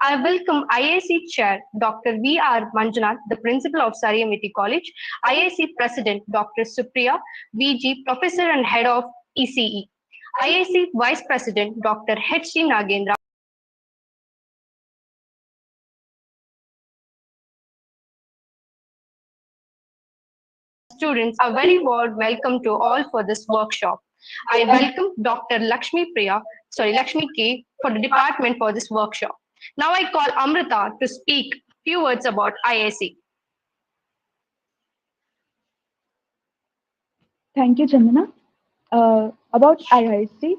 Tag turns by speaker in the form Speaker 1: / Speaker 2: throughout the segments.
Speaker 1: I welcome IIC Chair Dr. V.R. Manjunath, the Principal of Surrey Amity College, IIC President Dr. Supriya V.G., Professor and Head of ECE, IIC Vice President Dr. H.C. Nagendra, students, a very warm welcome to all for this workshop. I welcome Dr. Lakshmi K for the department for this workshop. Now I call Amrita to speak few words about IIC.
Speaker 2: Thank you, Chandana. About IIC,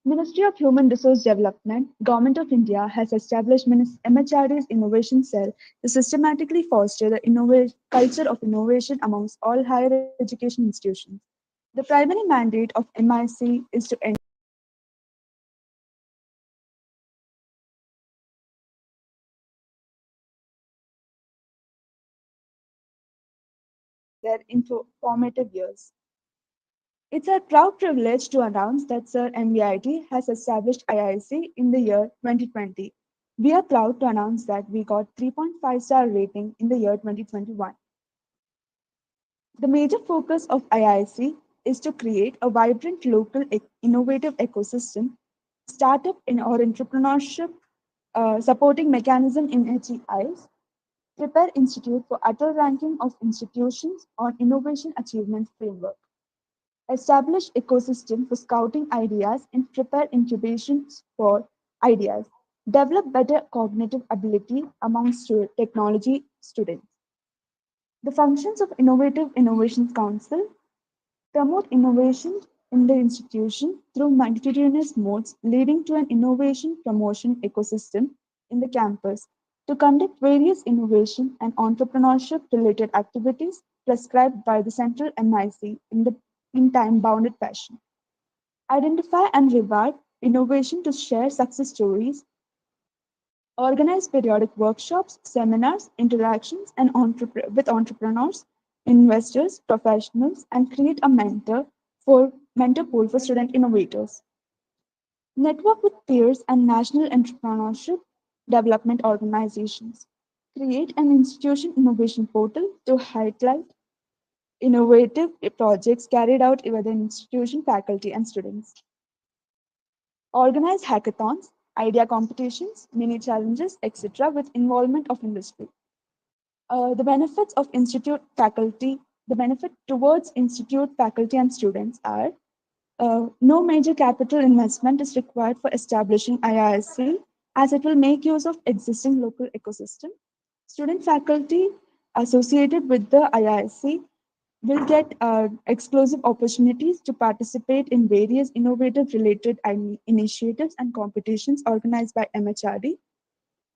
Speaker 2: Ministry of Human Resource Development, Government of India has established MHRD's Innovation Cell to systematically foster the culture of innovation amongst all higher education institutions. The primary mandate of MIC is to their formative years. It's our proud privilege to announce that Sir MVIT has established IIC in the year 2020. We are proud to announce that we got 3.5-star rating in the year 2021. The major focus of IIC is to create a vibrant local innovative ecosystem, startup or entrepreneurship supporting mechanism in HEIs, prepare institute for utter ranking of institutions on innovation achievement framework, establish ecosystem for scouting ideas and prepare incubations for ideas, develop better cognitive ability among technology students. The functions of Innovative Innovations Council promote innovation in the institution through multitudinous modes leading to an innovation promotion ecosystem in the campus to conduct various innovation and entrepreneurship related activities prescribed by the central MIC in time-bounded fashion. Identify and reward innovation to share success stories, organize periodic workshops, seminars, interactions with entrepreneurs, investors, professionals, and create a mentor pool for student innovators. Network with peers and national entrepreneurship development organizations. Create an institution innovation portal to highlight innovative projects carried out by the institution, faculty, and students. Organize hackathons, idea competitions, mini challenges, etc., with involvement of industry. The benefits of institute faculty, the benefit towards institute faculty and students are no major capital investment is required for establishing IISc as it will make use of existing local ecosystem. Student faculty associated with the IISc will get exclusive opportunities to participate in various innovative related initiatives and competitions organized by MHRD,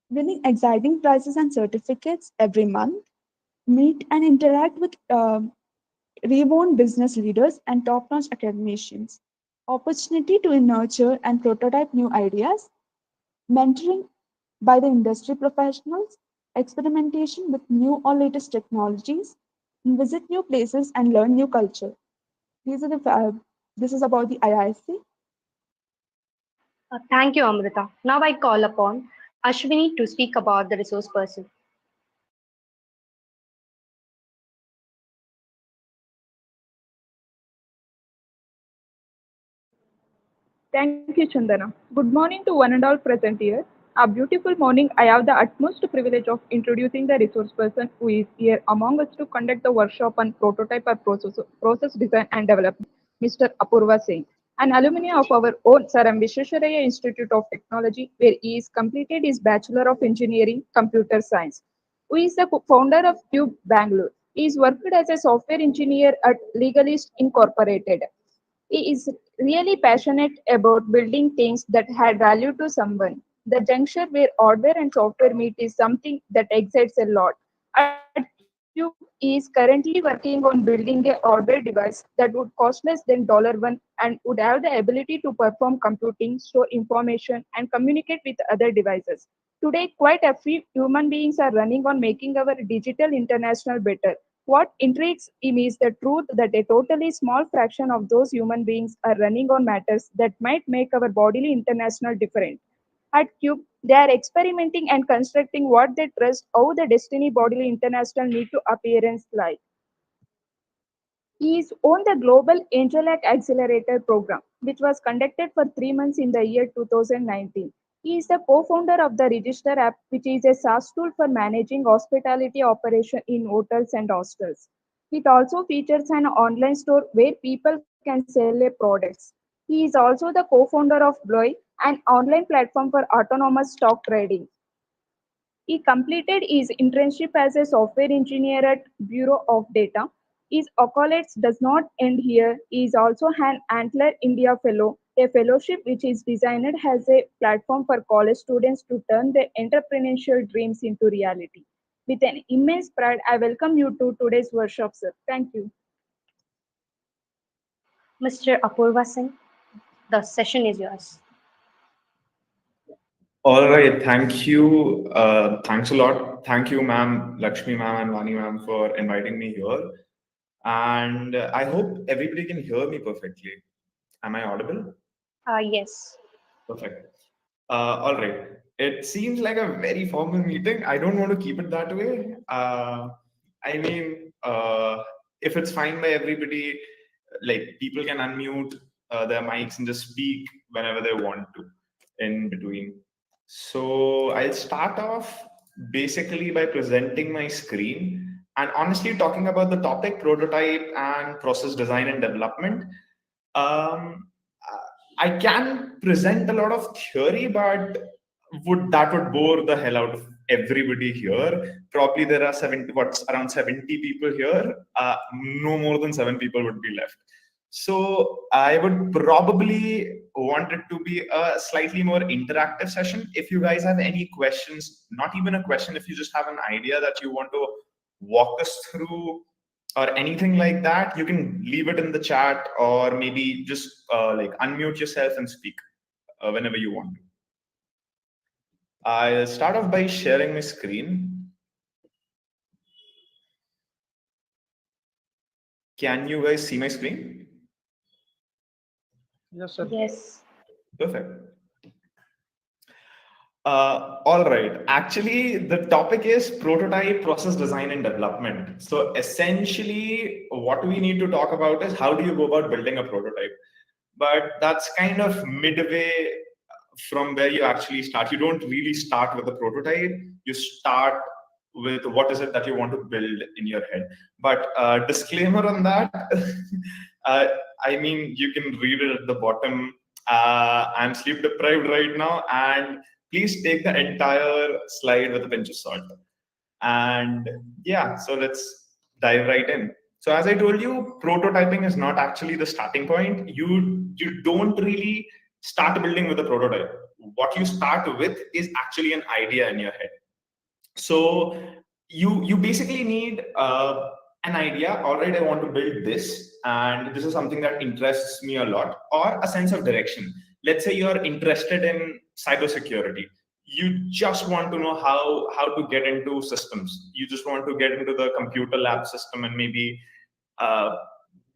Speaker 2: winning exciting prizes and certificates every month, meet and interact with renowned business leaders and top-notch academicians, opportunity to nurture and prototype new ideas, mentoring by the industry professionals, experimentation with new or latest technologies, visit new places and learn new culture. This is about the IIC.
Speaker 1: Thank you, Amrita. Now I call upon Ashwini to speak about the resource person.
Speaker 3: Thank you, Chandana. Good morning to one and all present here. A beautiful morning. I have the utmost privilege of introducing the resource person who is here among us to conduct the workshop on prototype or process design and development, Mr. Apoorva Singh, an alumni of our own Sir M. Visvesvaraya Institute of Technology, where he is completed his Bachelor of Engineering Computer Science, who is the founder of QUBE Bangalore. He is worked as a software engineer at Legalist Incorporated. He is really passionate about building things that had value to someone. The juncture where hardware and software meet is something that excites a lot. At Cube, he is currently working on building a hardware device that would cost less than $1 and would have the ability to perform computing, store information, and communicate with other devices. Today, quite a few human beings are running on making our digital international better. What intrigues him is the truth that a totally small fraction of those human beings are running on matters that might make our bodily international different. At QUBE, they are experimenting and constructing what they trust how the Destiny Bodily International need to appearance like. He is on the Global AngelLab Accelerator program, which was conducted for 3 months in the year 2019. He is the co-founder of the Register app, which is a SaaS tool for managing hospitality operation in hotels and hostels. It also features an online store where people can sell their products. He is also the co-founder of Bloy, an online platform for autonomous stock trading. He completed his internship as a software engineer at Bureau of Data. His accolades does not end here. He is also an Antler India Fellow, a fellowship which is designed as a platform for college students to turn their entrepreneurial dreams into reality. With an immense pride, I welcome you to today's workshop, sir. Thank you.
Speaker 1: Mr. Apoorva Singh, the session is yours.
Speaker 4: All right, thank you. Thanks a lot. Thank you, ma'am, Lakshmi ma'am and Vani ma'am for inviting me here. And I hope everybody can hear me perfectly. Am I audible?
Speaker 1: Yes.
Speaker 4: Perfect. All right. It seems like a very formal meeting. I don't want to keep it that way. I mean, if it's fine by everybody, like people can unmute their mics and just speak whenever they want to in between. So I'll start off basically by presenting my screen and honestly talking about the topic prototype and process design and development. Um, I can present a lot of theory, but would bore the hell out of everybody here. Probably there are around 70 people here. No more than 7 people would be left. So I would probably want it to be a slightly more interactive session. If you guys have any questions, not even a question, if you just have an idea that you want to walk us through or anything like that, you can leave it in the chat or maybe just like unmute yourself and speak whenever you want to. I'll start off by sharing my screen. Can you guys see my screen?
Speaker 3: Yes, sir.
Speaker 1: Yes.
Speaker 4: Perfect. All right. Actually, the topic is prototype, process design, and development. So essentially, what we need to talk about is how do you go about building a prototype? But that's kind of midway from where you actually start. You don't really start with a prototype. You start with what is it that you want to build in your head. But disclaimer on that, uh, I mean, you can read it at the bottom. I'm sleep deprived right now, and please take the entire slide with a pinch of salt. And yeah, so let's dive right in. So as I told you, prototyping is not actually the starting point. You don't really start building with a prototype. What you start with is actually an idea in your head. So you basically need an idea. All right, I want to build this, and this is something that interests me a lot, or a sense of direction. Let's say you're interested in cybersecurity. You just want to know how to get into systems. You just want to get into the computer lab system and uh,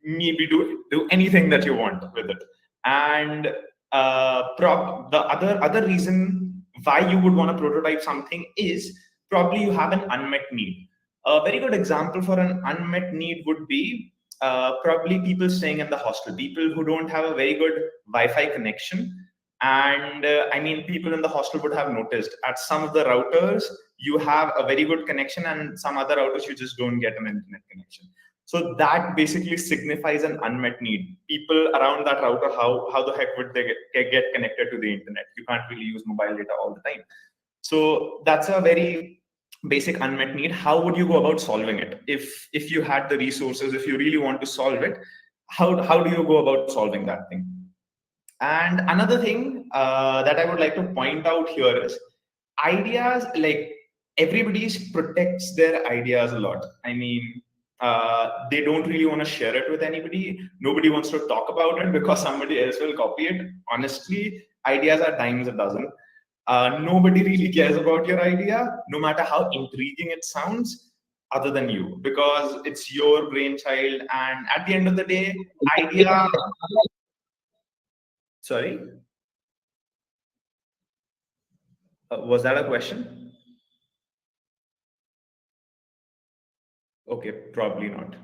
Speaker 4: maybe do anything that you want with it. And the other reason why you would want to prototype something is probably you have an unmet need. A very good example for an unmet need would be probably people staying in the hostel, people who don't have a very good Wi-Fi connection. And I mean, people in the hostel would have noticed at some of the routers, you have a very good connection, and some other routers, you just don't get an internet connection. So that basically signifies an unmet need. People around that router, how the heck would they get connected to the internet? You can't really use mobile data all the time. So that's a very basic unmet need. How would you go about solving it? If you had the resources, if you really want to solve it, how do you go about solving that thing? And another thing that I would like to point out here is ideas, like everybody protects their ideas a lot. I mean, they don't really want to share it with anybody. Nobody wants to talk about it because somebody else will copy it. Honestly, ideas are dimes a dozen. Nobody really cares about your idea, no matter how intriguing it sounds, other than you, because it's your brainchild. And at the end of the day, idea. Sorry. Was that a question? Okay, probably not.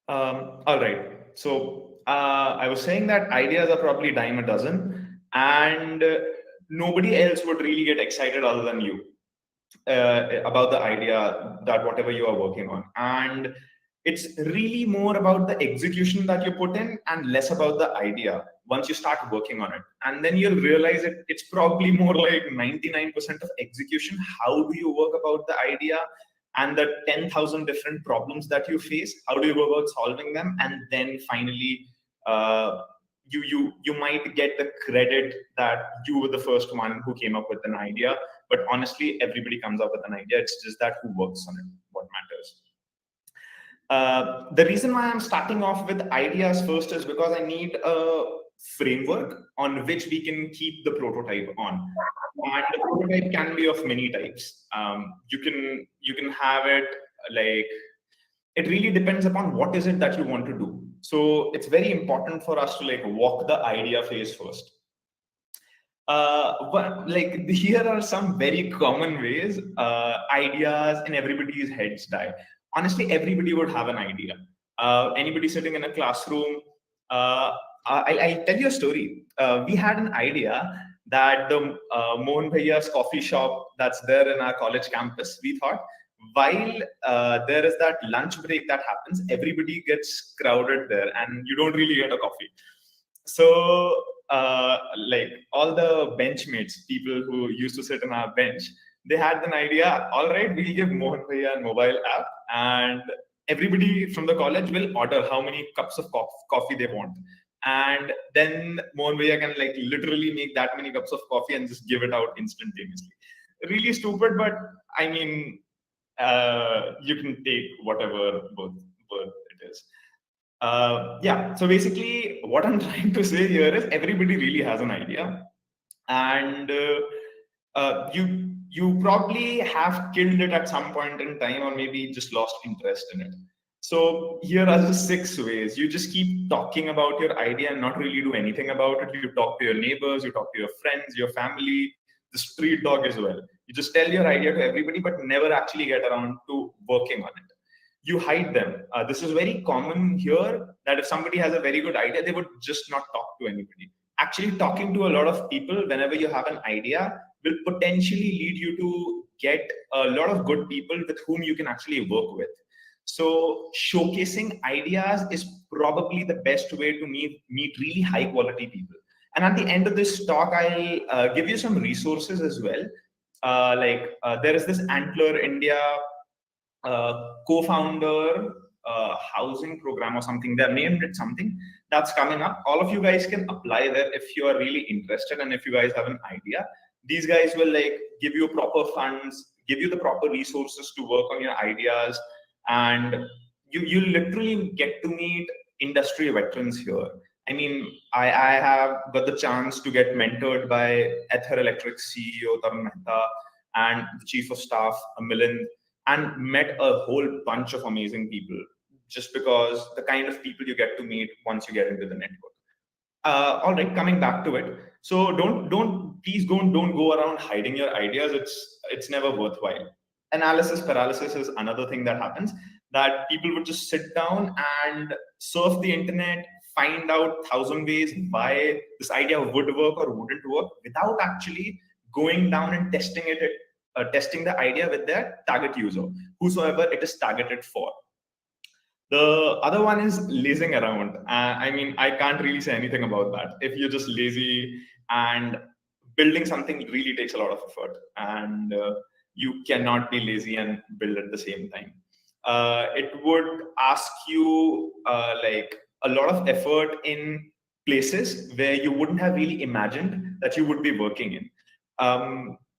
Speaker 4: All right. So I was saying that ideas are probably dime a dozen, and nobody else would really get excited other than you about the idea that whatever you are working on. And it's really more about the execution that you put in and less about the idea once you start working on it. And then you'll realize it's probably more like 99% of execution. How do you work about the idea and the 10,000 different problems that you face? How do you go about solving them? And then finally, you might get the credit that you were the first one who came up with an idea. But honestly, everybody comes up with an idea. It's just that who works on it, what matters. The reason why I'm starting off with ideas first is because I need a framework on which we can keep the prototype on. And the prototype can be of many types. You can have it like, it really depends upon what is it that you want to do. So it's very important for us to like walk the idea phase first. But like here are some very common ways ideas in everybody's heads die. Honestly, everybody would have an idea. Anybody sitting in a classroom, I'll tell you a story. We had an idea that the Mohan Bhaiya's coffee shop that's there in our college campus, we thought while there is that lunch break that happens, everybody gets crowded there and you don't really get a coffee. So like all the benchmates, people who used to sit on our bench, they had an idea, all right, we'll give Mohan Bhaiya a mobile app and everybody from the college will order how many cups of coffee they want. And then Mohan Bhaiya can like literally make that many cups of coffee and just give it out instantaneously. Really stupid, but I mean, you can take whatever birth it is. Yeah, so basically what I'm trying to say here is everybody really has an idea, and you probably have killed it at some point in time, or maybe just lost interest in it. So here are the 6 ways. You just keep talking about your idea and not really do anything about it. You talk to your neighbors, you talk to your friends, your family, the street dog as well. You just tell your idea to everybody, but never actually get around to working on it. You hide them. This is very common here, that if somebody has a very good idea, they would just not talk to anybody. Actually, talking to a lot of people whenever you have an idea will potentially lead you to get a lot of good people with whom you can actually work with. So showcasing ideas is probably the best way to meet really high quality people. And at the end of this talk, I'll give you some resources as well. There is this Antler India co-founder housing program or something. They're named it something that's coming up. All of you guys can apply there if you are really interested and if you guys have an idea. These guys will like give you proper funds, give you the proper resources to work on your ideas, and you literally get to meet industry veterans here. I mean, I have got the chance to get mentored by Ether Electric CEO Tarun Mehta and the Chief of Staff Milind, and met a whole bunch of amazing people just because the kind of people you get to meet once you get into the network. All right, coming back to it. So please don't go around hiding your ideas. It's never worthwhile. Analysis paralysis is another thing that happens, that people would just sit down and surf the internet, find out 1,000 ways why this idea would work or wouldn't work without actually going down and testing the idea with their target user, whosoever it is targeted for. The other one is lazing around. I mean, I can't really say anything about that. If you're just lazy, and building something really takes a lot of effort, and you cannot be lazy and build at the same time. It would ask you like a lot of effort in places where you wouldn't have really imagined that you would be working in.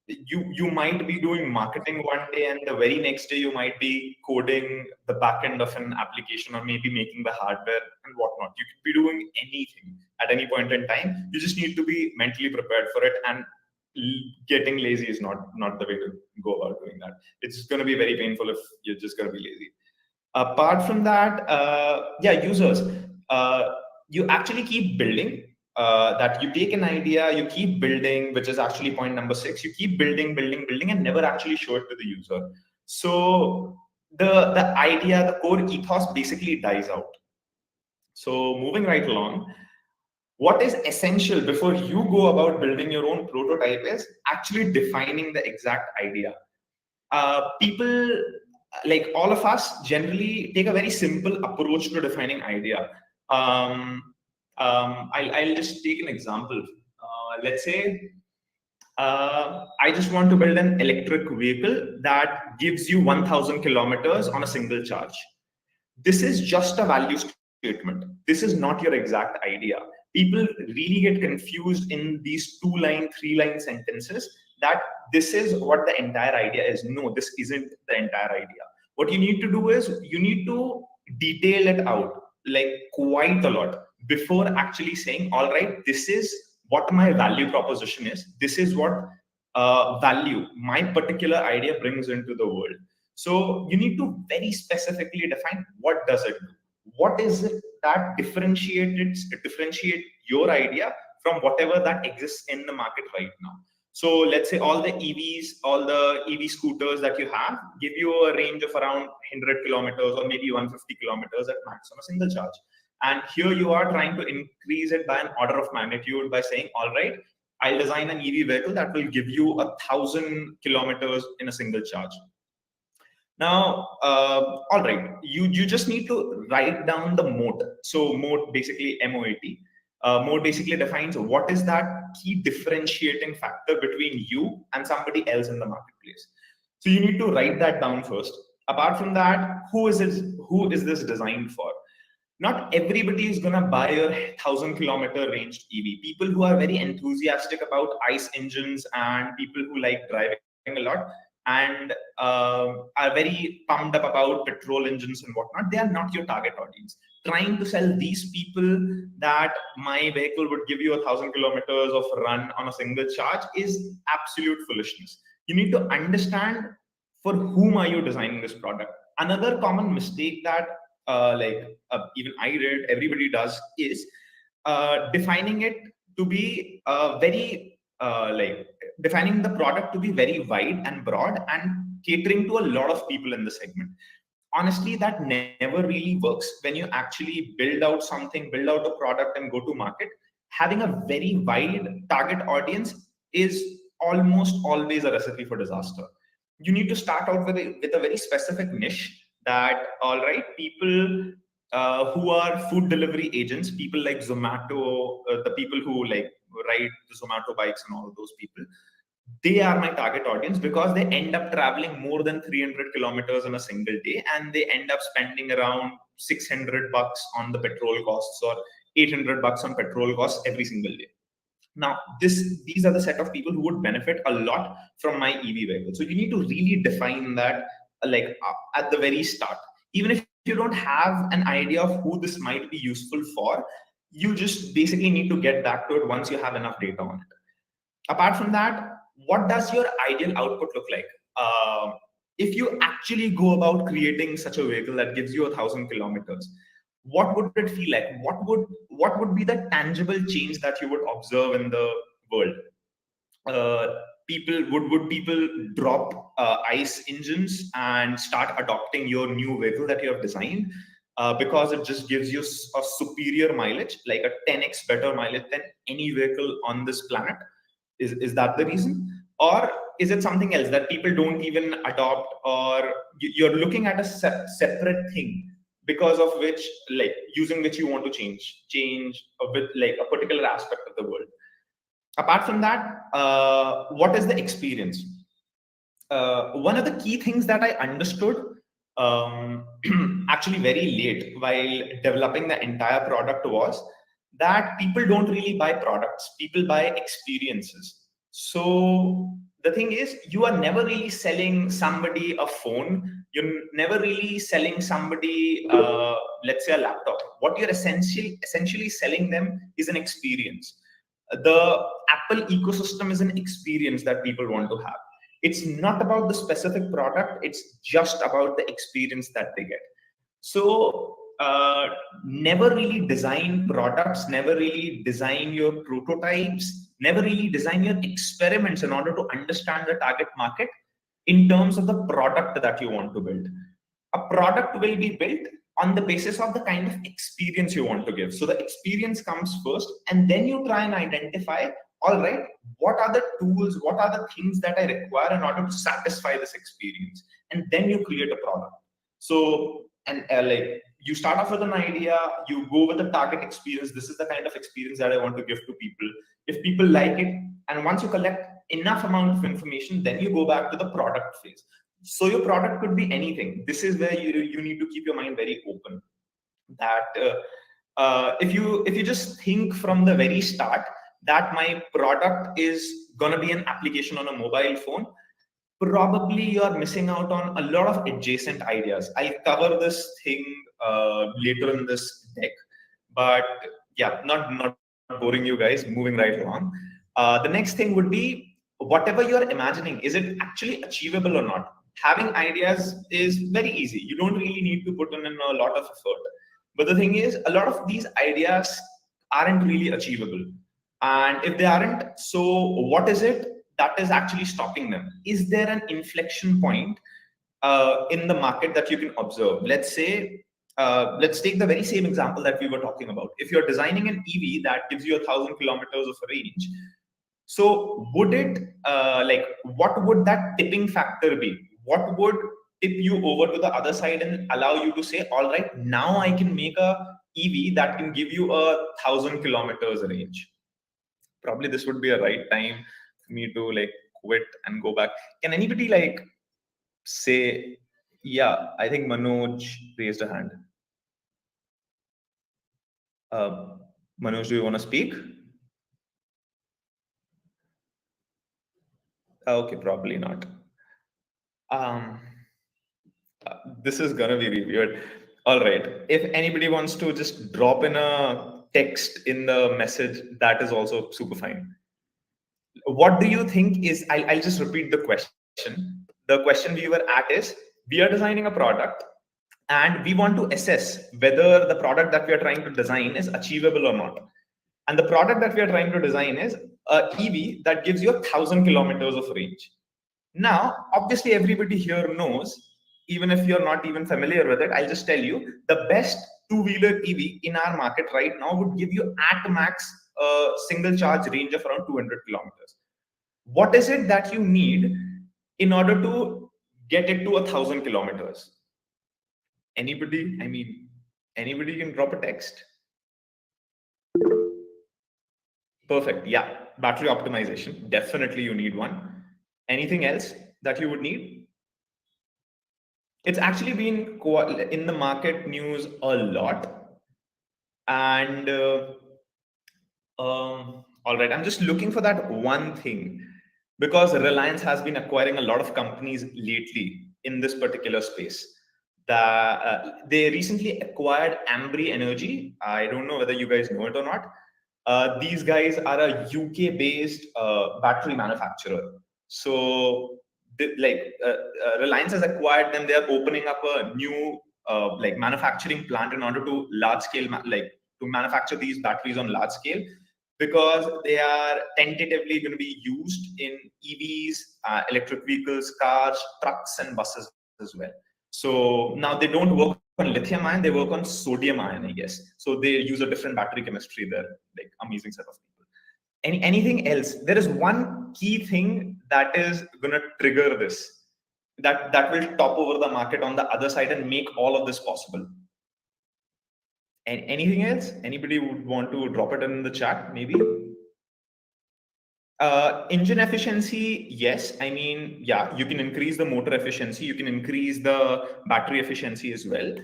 Speaker 4: You might be doing marketing one day, and the very next day you might be coding the back end of an application, or maybe making the hardware and whatnot. You could be doing anything at any point in time. You just need to be mentally prepared for it, and getting lazy is not the way to go about doing that. It's going to be very painful if you're just going to be lazy. Apart from that, users, you actually keep building, that you take an idea, you keep building, which is actually point number 6. You keep building, and never actually show it to the user. So the idea, the core ethos basically dies out. So moving right along, what is essential before you go about building your own prototype is actually defining the exact idea. People, like all of us, generally take a very simple approach to defining idea. I'll just take an example. Let's say I just want to build an electric vehicle that gives you 1,000 kilometers on a single charge. This is just a value statement. This is not your exact idea. People really get confused in these 2-line, 3-line sentences that this is what the entire idea is. No, this isn't the entire idea. What you need to do is you need to detail it out like quite a lot before actually saying, all right, this is what my value proposition is. This is what value my particular idea brings into the world. So you need to very specifically define what does it do. What is it that differentiate your idea from whatever that exists in the market right now? So let's say all the EV scooters that you have give you a range of around 100 kilometers or maybe 150 kilometers at max on a single charge. And here you are trying to increase it by an order of magnitude by saying, all right, I'll design an EV vehicle that will give you 1,000 kilometers in a single charge. Now, all right, you just need to write down the moat. So moat, basically M-O-A-T. Moat basically defines what is that key differentiating factor between you and somebody else in the marketplace. So you need to write that down first. Apart from that, who is this designed for? Not everybody is gonna buy a 1,000-kilometer ranged EV. People who are very enthusiastic about ICE engines and people who like driving a lot and are very pumped up about petrol engines and whatnot, they are not your target audience. Trying to sell these people that my vehicle would give you 1,000 kilometers of run on a single charge is absolute foolishness. You need to understand for whom are you designing this product. Another common mistake that even I did, everybody does, is defining it to be defining the product to be very wide and broad and catering to a lot of people in the segment. Honestly, that never really works when you actually build out a product and go to market. Having a very wide target audience is almost always a recipe for disaster. You need to start out with a very specific niche that, all right, people who are food delivery agents, people like Zomato, the people who like ride the Zomato bikes and all of those people, they are my target audience because they end up traveling more than 300 kilometers in a single day and they end up spending around $600 on the petrol costs or $800 on petrol costs every single day. Now, these are the set of people who would benefit a lot from my EV vehicle. So you need to really define that at the very start. Even if you don't have an idea of who this might be useful for, you just basically need to get back to it once you have enough data on it. Apart from that, what does your ideal output look like? If you actually go about creating such a vehicle that gives you 1,000 kilometers, what would it feel like? What would be the tangible change that you would observe in the world? Would people drop ICE engines and start adopting your new vehicle that you have designed because it just gives you a superior mileage, like a 10x better mileage than any vehicle on this planet? Is that the reason? Or is it something else that people don't even adopt, or you're looking at a separate thing because of which, using which you want to change with a particular aspect of the world? Apart from that, what is the experience? One of the key things that I understood actually very late while developing the entire product was that people don't really buy products, people buy experiences. So the thing is, you are never really selling somebody a phone. You're never really selling somebody, let's say, a laptop. What you're essentially selling them is an experience. The Apple ecosystem is an experience that people want to have. It's not about the specific product. It's just about the experience that they get. So never really design products, never really design your prototypes, never really design your experiments in order to understand the target market in terms of the product that you want to build. A product will be built on the basis of the kind of experience you want to give. So the experience comes first, and then you try and identify, all right, what are the tools, what are the things that I require in order to satisfy this experience? And then you create a product. So, and like you start off with an idea, you go with the target experience. This is the kind of experience that I want to give to people. If people like it, and once you collect enough amount of information, then you go back to the product phase. So your product could be anything. This is where you need to keep your mind very open. That if you just think from the very start that my product is gonna be an application on a mobile phone, probably you're missing out on a lot of adjacent ideas. I'll cover this thing later in this deck, but yeah, not boring you guys. Moving right along. The next thing would be whatever you're imagining. Is it actually achievable or not? Having ideas is very easy. You don't really need to put in a lot of effort. But the thing is, a lot of these ideas aren't really achievable. And if they aren't, so what is it that is actually stopping them? Is there an inflection point in the market that you can observe? Let's say, let's take the very same example that we were talking about. If you're designing an EV that gives you 1,000 kilometers of range, so would it, like, what would that tipping factor be? What would tip you over to the other side and allow you to say, all right, now I can make a EV that can give you 1,000 kilometers range? Probably this would be a right time for me to like quit and go back. Can anybody like say, yeah, I think Manoj raised a hand. Manoj, do you want to speak? Okay, probably not. This is gonna be really weird. All right. If anybody wants to just drop in a text in the message, that is also super fine. What do you think is, I'll just repeat the question. The question we were at is, we are designing a product and we want to assess whether the product that we are trying to design is achievable or not. And the product that we are trying to design is a EV that gives you 1,000 kilometers of range. Now, obviously, everybody here knows, even if you're not even familiar with it, I'll just tell you, the best two-wheeler EV in our market right now would give you at max a single charge range of around 200 kilometers. What is it that you need in order to get it to 1,000 kilometers? Anybody? I mean, anybody can drop a text. Perfect. Yeah. Battery optimization. Definitely you need one. Anything else that you would need? It's actually been in the market news a lot. And all right, I'm just looking for that one thing, because Reliance has been acquiring a lot of companies lately in this particular space. They recently acquired Ambri Energy. I don't know whether you guys know it or not. These guys are a UK-based battery manufacturer. So, Reliance has acquired them. They are opening up a new like manufacturing plant in order to large scale, to manufacture these batteries on large scale, because they are tentatively going to be used in EVs, electric vehicles, cars, trucks, and buses as well. So now they don't work on lithium ion, they work on sodium ion, I guess. So they use a different battery chemistry there. Like, amazing set of people. Anything else? There is one key thing that is going to trigger this, that will top over the market on the other side and make all of this possible. And anything else? Anybody would want to drop it in the chat, maybe? Engine efficiency, yes. I mean, yeah, you can increase the motor efficiency, you can increase the battery efficiency as well.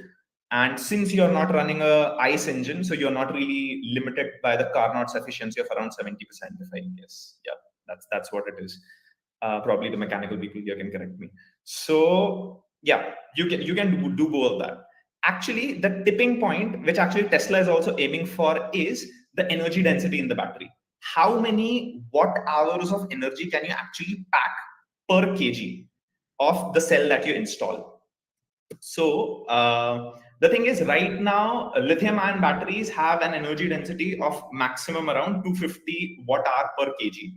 Speaker 4: And since you're not running a ICE engine, so you're not really limited by the Carnot's efficiency of around 70%, if I guess. Yeah, that's what it is. Probably the mechanical people here can correct me. So yeah, you can do both of that. Actually, the tipping point, which actually Tesla is also aiming for, is the energy density in the battery. How many watt hours of energy can you actually pack per kg of the cell that you install? So The thing is, right now, lithium-ion batteries have an energy density of maximum around 250 watt-hour per kg.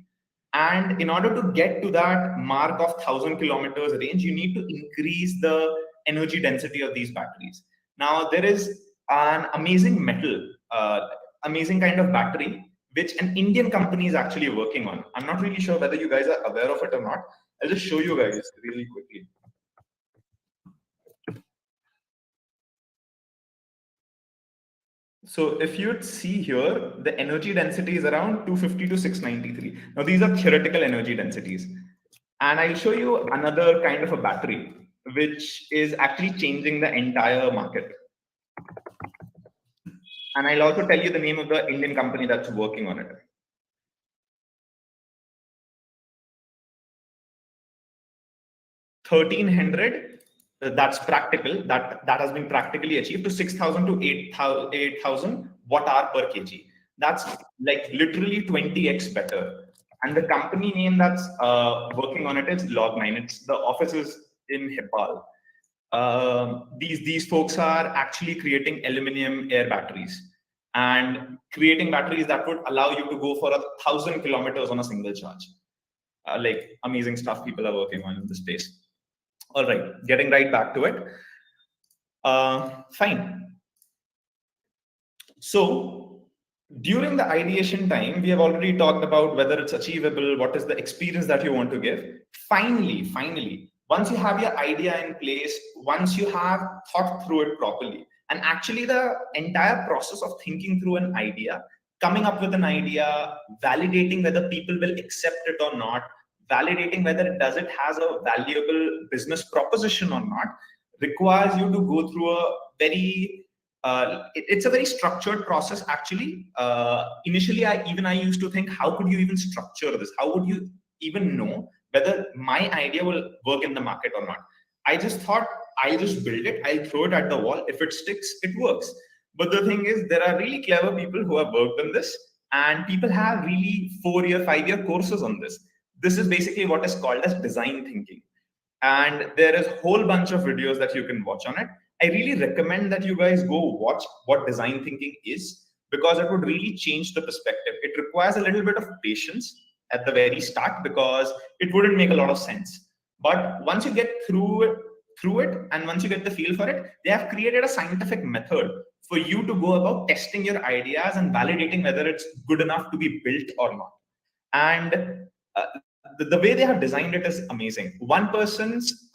Speaker 4: And in order to get to that mark of 1,000 kilometers range, you need to increase the energy density of these batteries. Now, there is an amazing metal, amazing kind of battery, which an Indian company is actually working on. I'm not really sure whether you guys are aware of it or not. I'll just show you guys really quickly. So if you'd see here, the energy density is around 250 to 693. Now these are theoretical energy densities. And I'll show you another kind of a battery, which is actually changing the entire market. And I'll also tell you the name of the Indian company that's working on it. 1,300, that's practical, that has been practically achieved, to 6,000 to 8,000 watt-hour per kg. That's like literally 20x better. And the company name that's working on it is Log9. It's the office is in Hepal. These folks are actually creating aluminum air batteries and creating batteries that would allow you to go for 1,000 kilometers on a single charge. Like amazing stuff people are working on in this space. All right, getting right back to it. Fine. So during the ideation time, we have already talked about whether it's achievable, what is the experience that you want to give. Finally, once you have your idea in place, once you have thought through it properly, and actually the entire process of thinking through an idea, coming up with an idea, validating whether people will accept it or not, validating whether it has a valuable business proposition or not, requires you to go through a very it's a very structured process actually. Initially I used to think, how could you even structure this? How would you even know whether my idea will work in the market or not? I just thought, I'll just build it, I'll throw it at the wall, if it sticks, it works. But the thing is, there are really clever people who have worked on this, and people have really 4-year, 5-year courses on this. This is basically what is called as design thinking. And there is a whole bunch of videos that you can watch on it. I really recommend that you guys go watch what design thinking is, because it would really change the perspective. It requires a little bit of patience at the very start because it wouldn't make a lot of sense. But once you get through it and once you get the feel for it, they have created a scientific method for you to go about testing your ideas and validating whether it's good enough to be built or not. And the way they have designed it is amazing. One person's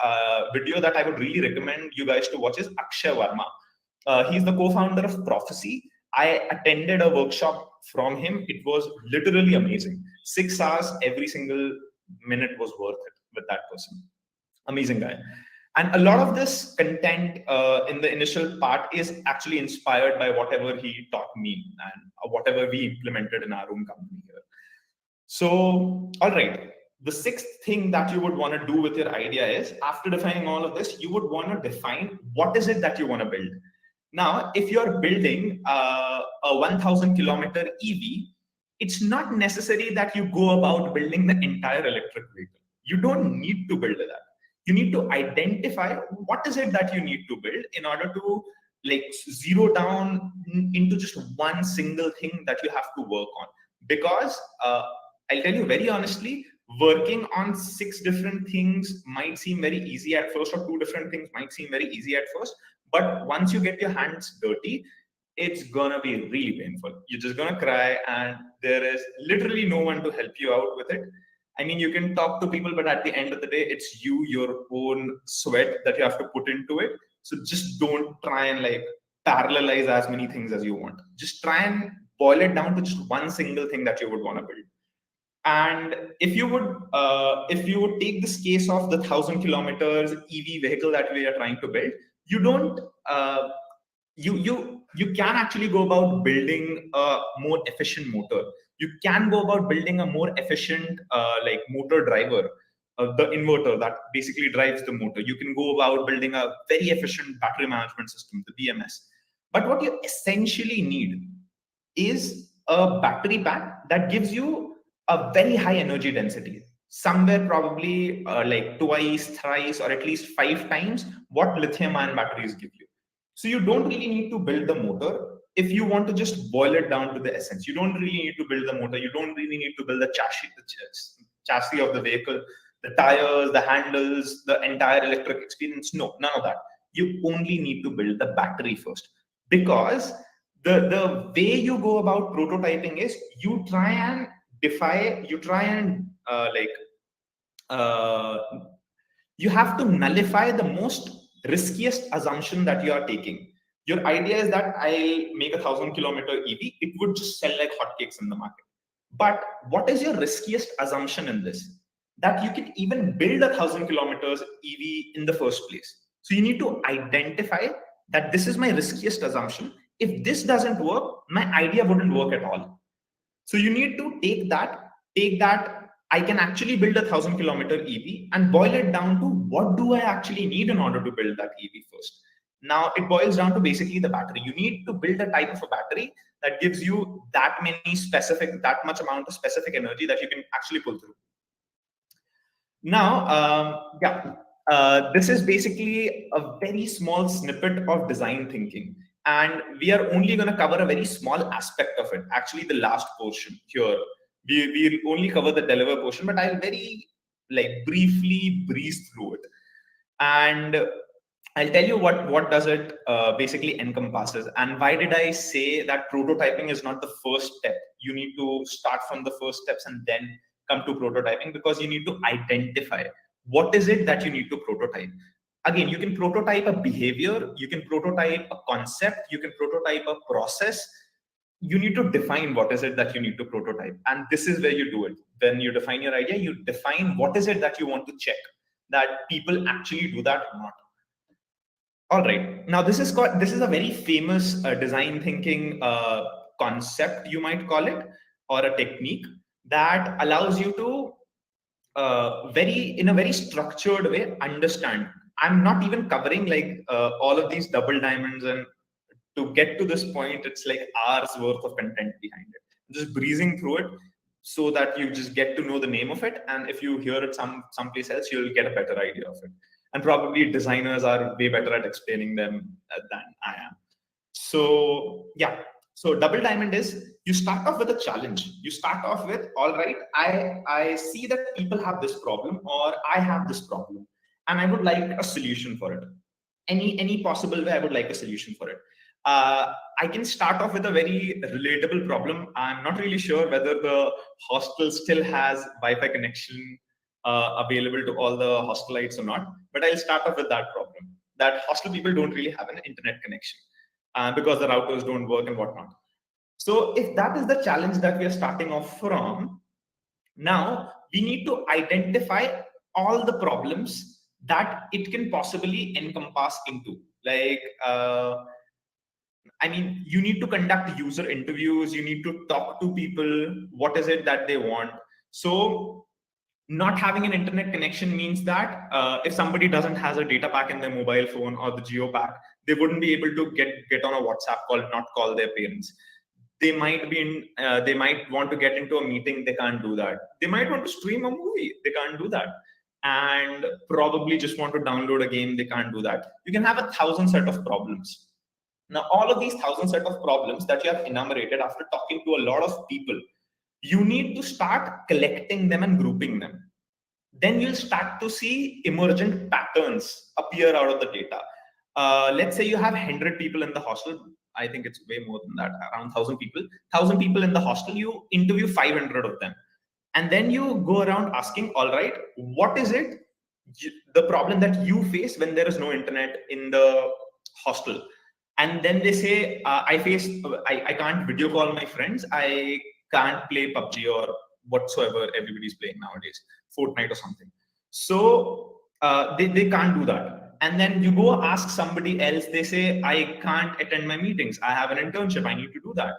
Speaker 4: video that I would really recommend you guys to watch is Akshay Verma. He's the co-founder of Prophecy. I attended a workshop from him. It was literally amazing. 6 hours, every single minute was worth it with that person. Amazing guy. And a lot of this content in the initial part is actually inspired by whatever he taught me and whatever we implemented in our own company here. So, all right. The sixth thing that you would want to do with your idea is, after defining all of this, you would want to define what is it that you want to build. Now, if you're building a 1,000 kilometer EV, it's not necessary that you go about building the entire electric vehicle. You don't need to build that. You need to identify what is it that you need to build in order to like zero down into just one single thing that you have to work on. Because I'll tell you very honestly, working on 6 different things might seem very easy at first, or 2 different things might seem very easy at first. But once you get your hands dirty, it's gonna be really painful. You're just gonna cry, and there is literally no one to help you out with it. I mean, you can talk to people, but at the end of the day, it's your own sweat that you have to put into it. So just don't try and like parallelize as many things as you want. Just try and boil it down to just one single thing that you would want to build. And if you would take this case of the 1,000 kilometers EV vehicle that we are trying to build, you don't you can actually go about building a more efficient motor. You can go about building a more efficient like motor driver, the inverter that basically drives the motor. You can go about building a very efficient battery management system, the BMS. But what you essentially need is a battery pack that gives you a very high energy density, somewhere probably like twice, thrice, or at least 5 times what lithium-ion batteries give you. So you don't really need to build the motor. If you want to just boil it down to the essence, you don't really need to build the motor. You don't really need to build the chassis of the vehicle, the tires, the handles, the entire electric experience. No, none of that. You only need to build the battery first, because the way you go about prototyping is you try and uh, you have to nullify the most riskiest assumption that you are taking. Your idea is that I'll make 1,000-kilometer EV, it would just sell like hotcakes in the market. But what is your riskiest assumption in this? That you can even build 1,000 kilometers EV in the first place. So you need to identify that this is my riskiest assumption. If this doesn't work, my idea wouldn't work at all. So you need to take that I can actually build 1,000-kilometer EV and boil it down to what do I actually need in order to build that EV first. Now it boils down to basically the battery. You need to build a type of a battery that gives you that much amount of specific energy that you can actually pull through. Now, this is basically a very small snippet of design thinking. And we are only going to cover a very small aspect of it. Actually, the last portion here, we'll only cover the deliver portion, but I'll very briefly breeze through it. And I'll tell you what does it basically encompasses, and why did I say that prototyping is not the first step. You need to start from the first steps and then come to prototyping, because you need to identify what is it that you need to prototype. Again, you can prototype a behavior, you can prototype a concept, you can prototype a process. You need to define what is it that you need to prototype, and this is where you do it. When you define your idea, you define what is it that you want to check, that people actually do that or not. All right, now this is a very famous design thinking concept, you might call it, or a technique that allows you to in a very structured way understand. I'm not even covering all of these double diamonds, and to get to this point, it's like hours worth of content behind it. I'm just breezing through it so that you just get to know the name of it, and if you hear it someplace else, you'll get a better idea of it. And probably designers are way better at explaining them than I am. So yeah, so double diamond is, you start off with a challenge. You start off with, all right, I see that people have this problem, or I have this problem, and I would like a solution for it. Any possible way, I would like a solution for it. I can start off with a very relatable problem. I'm not really sure whether the hostel still has Wi-Fi connection available to all the hostelites or not, but I'll start off with that problem, that hostel people don't really have an internet connection because the routers don't work and whatnot. So if that is the challenge that we are starting off from, now we need to identify all the problems that it can possibly encompass into. You need to conduct user interviews, you need to talk to people, what is it that they want. So not having an internet connection means that if somebody doesn't has a data pack in their mobile phone or the geo pack, they wouldn't be able to get on a WhatsApp call, not call their parents. They might want to get into a meeting, they can't do that. They might want to stream a movie, they can't do that. And probably just want to download a game, they can't do that. You can have 1,000 set of problems. Now, all of these 1,000 set of problems that you have enumerated after talking to a lot of people, you need to start collecting them and grouping them. Then you'll start to see emergent patterns appear out of the data. Let's say you have 100 people in the hostel. I think it's way more than that, around 1,000 people. 1,000 people in the hostel, you interview 500 of them. And then you go around asking, all right, what is it, the problem that you face when there is no internet in the hostel? And then they say, I can't video call my friends. I can't play PUBG or whatsoever everybody's playing nowadays, Fortnite or something. So they can't do that. And then you go ask somebody else, they say, I can't attend my meetings. I have an internship, I need to do that.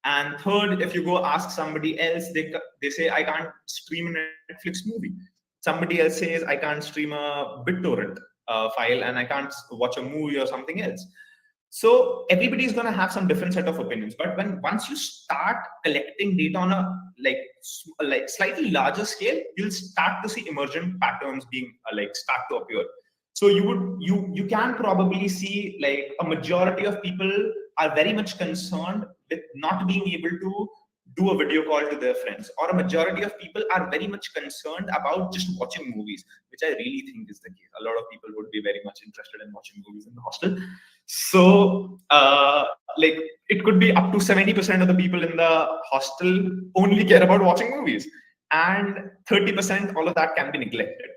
Speaker 4: And third, if you go ask somebody else, they say, I can't stream a Netflix movie. Somebody else says, I can't stream a BitTorrent file, and I can't watch a movie or something else. So everybody is going to have some different set of opinions. But once you start collecting data on a slightly larger scale, you'll start to see emergent patterns being start to appear. So you can probably see like a majority of people are very much concerned with not being able to do a video call to their friends, or a majority of people are very much concerned about just watching movies, which I really think is the case. A lot of people would be very much interested in watching movies in the hostel. So like it could be up to 70% of the people in the hostel only care about watching movies, and 30% all of that can be neglected.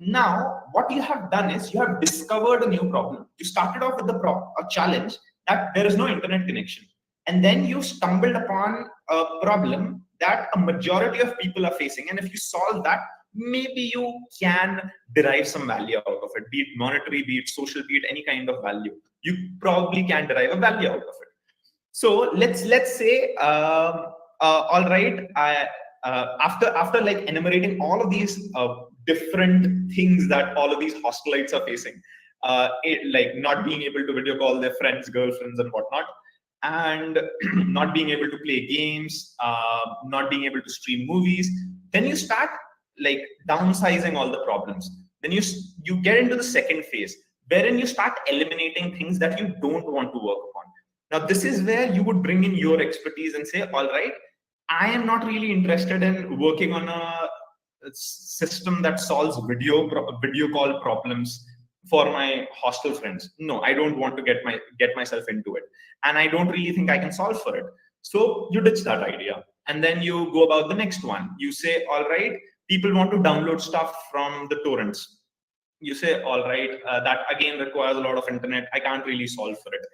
Speaker 4: Now, what you have done is you have discovered a new problem. You started off with a challenge that there is no internet connection. And then you stumbled upon a problem that a majority of people are facing. And if you solve that, maybe you can derive some value out of it, be it monetary, be it social, be it any kind of value. You probably can derive a value out of it. So let's say, all right, after like enumerating all of these different things that all of these hostelites are facing, like not being able to video call their friends, girlfriends, and whatnot, and not being able to play games, not being able to stream movies, then you start like downsizing all the problems. Then you get into the second phase, wherein you start eliminating things that you don't want to work upon. Now, this is where you would bring in your expertise and say, all right, I am not really interested in working on a system that solves video call problems for my hostel friends. No, I don't want to get myself into it, and I don't really think I can solve for it. So you ditch that idea, and then you go about the next one. You say, all right, people want to download stuff from the torrents. You say, all right, that again requires a lot of internet. I can't really solve for it.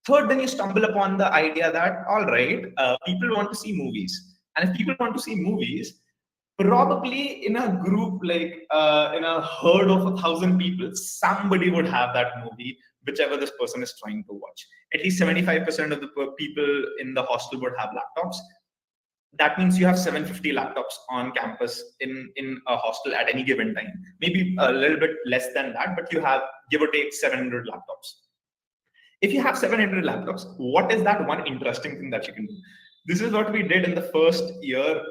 Speaker 4: Third, then you stumble upon the idea that, all right, people want to see movies. And if people want to see movies, probably in a group, like in a herd of 1,000 people, somebody would have that movie, whichever this person is trying to watch. At least 75% of the people in the hostel would have laptops. That means you have 750 laptops on campus in a hostel at any given time. Maybe a little bit less than that, but you have, give or take, 700 laptops. If you have 700 laptops, what is that one interesting thing that you can do? This is what we did in the first year.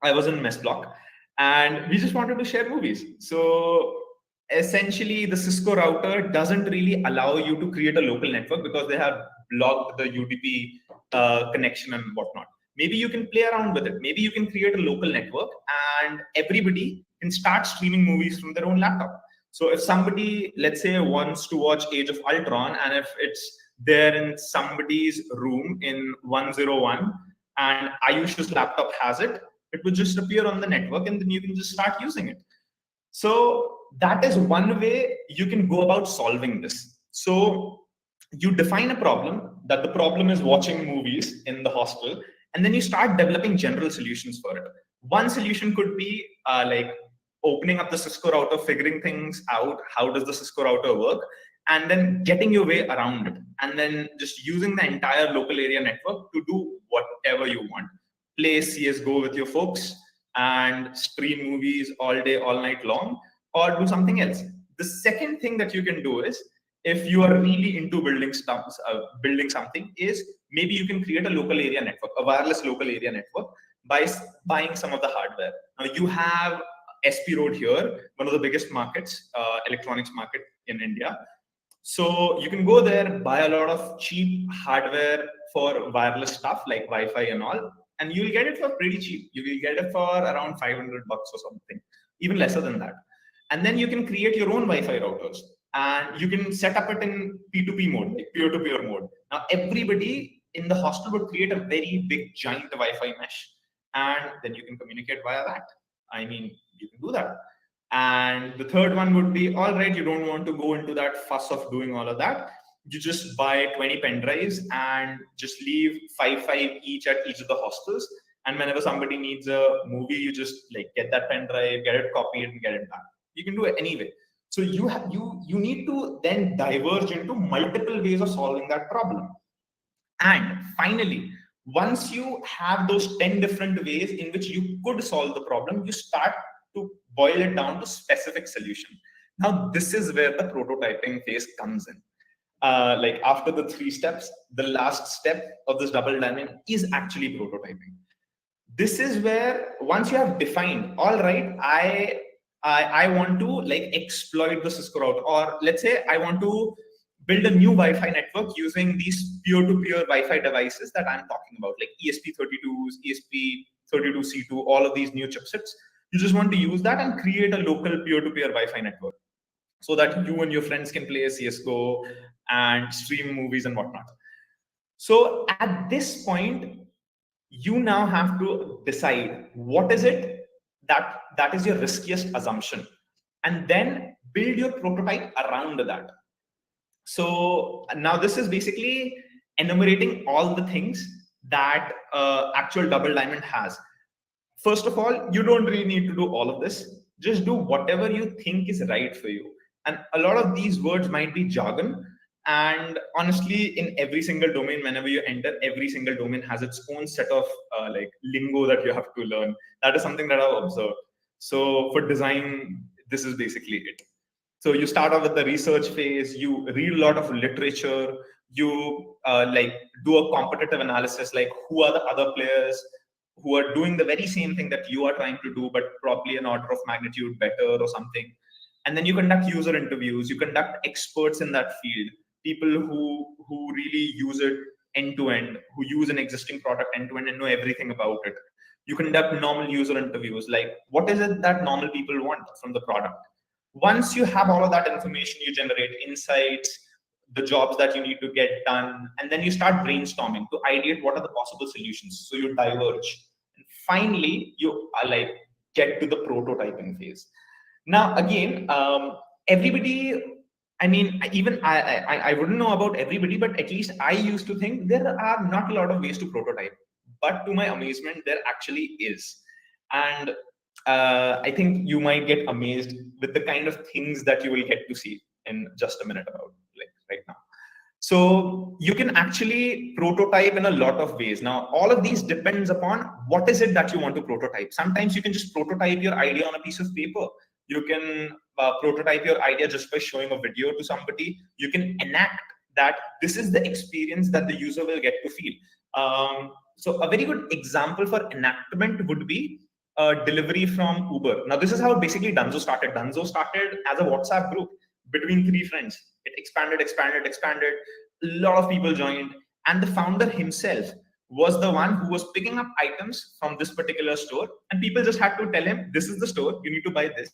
Speaker 4: I was in mess block, and we just wanted to share movies. So essentially, the Cisco router doesn't really allow you to create a local network because they have blocked the UDP connection and whatnot. Maybe you can play around with it. Maybe you can create a local network, and everybody can start streaming movies from their own laptop. So if somebody, let's say, wants to watch Age of Ultron, and if it's there in somebody's room in 101, and Ayush's laptop has it, it will just appear on the network, and then you can just start using it. So that is one way you can go about solving this. So you define a problem, that the problem is watching movies in the hostel, and then you start developing general solutions for it. One solution could be like opening up the Cisco router, figuring things out. How does the Cisco router work? And then getting your way around it. And then just using the entire local area network to do whatever you want. Play CSGO with your folks and stream movies all day, all night long, or do something else. The second thing that you can do is, if you are really into building something, is maybe you can create a local area network, a wireless local area network, by buying some of the hardware. Now you have SP Road here, one of the biggest markets, electronics market in India. So you can go there, buy a lot of cheap hardware for wireless stuff like Wi-Fi and all, and you'll get it for pretty cheap. You will get it for around $500 or something, even lesser than that. And then you can create your own Wi-Fi routers, and you can set up it in P2P mode, like peer-to-peer mode. Now everybody in the hostel would create a very big giant Wi-Fi mesh, and then you can communicate via that. I mean, you can do that. And the third one would be, all right, you don't want to go into that fuss of doing all of that. You just buy 20 pen drives and just leave 5 each at each of the hostels. And whenever somebody needs a movie, you just like get that pen drive, get it copied, and get it done. You can do it anyway. So you need to then diverge into multiple ways of solving that problem. And finally, once you have those 10 different ways in which you could solve the problem, you start to boil it down to specific solution. Now, this is where the prototyping phase comes in. Like after the 3 steps, the last step of this double diamond is actually prototyping. This is where once you have defined, all right, I want to like exploit the Cisco router, or let's say I want to build a new Wi-Fi network using these peer-to-peer Wi-Fi devices that I'm talking about, like ESP32s, ESP32C2, all of these new chipsets. You just want to use that and create a local peer-to-peer Wi-Fi network so that you and your friends can play CSGO and stream movies and whatnot. So at this point, you now have to decide what is it that is your riskiest assumption, and then build your prototype around that. So now this is basically enumerating all the things that actual double diamond has. First of all, you don't really need to do all of this. Just do whatever you think is right for you. And a lot of these words might be jargon. And honestly, in every single domain, whenever you enter, every single domain has its own set of like lingo that you have to learn. That is something that I've observed. So for design, this is basically it. So you start off with the research phase, you read a lot of literature, you like do a competitive analysis, like who are the other players who are doing the very same thing that you are trying to do, but probably an order of magnitude better or something. And then you conduct user interviews, you conduct experts in that field, people who really use it end to end, who use an existing product end to end and know everything about it. You conduct normal user interviews, like what is it that normal people want from the product. Once you have all of that information, you generate insights, the jobs that you need to get done, and then you start brainstorming to ideate what are the possible solutions. So you diverge. And finally, you are like get to the prototyping phase. Now, again, everybody, I mean, even I wouldn't know about everybody, but at least I used to think there are not a lot of ways to prototype. But to my amazement, there actually is. And I think you might get amazed with the kind of things that you will get to see in just a minute about like right now. So you can actually prototype in a lot of ways. Now, all of these depends upon what is it that you want to prototype. Sometimes you can just prototype your idea on a piece of paper. You can prototype your idea just by showing a video to somebody. You can enact that this is the experience that the user will get to feel. So a very good example for enactment would be delivery from Uber. Now, this is how basically Dunzo started. Dunzo started as a WhatsApp group between 3 friends. It expanded. A lot of people joined, and the founder himself was the one who was picking up items from this particular store, and people just had to tell him, "This is the store. You need to buy this."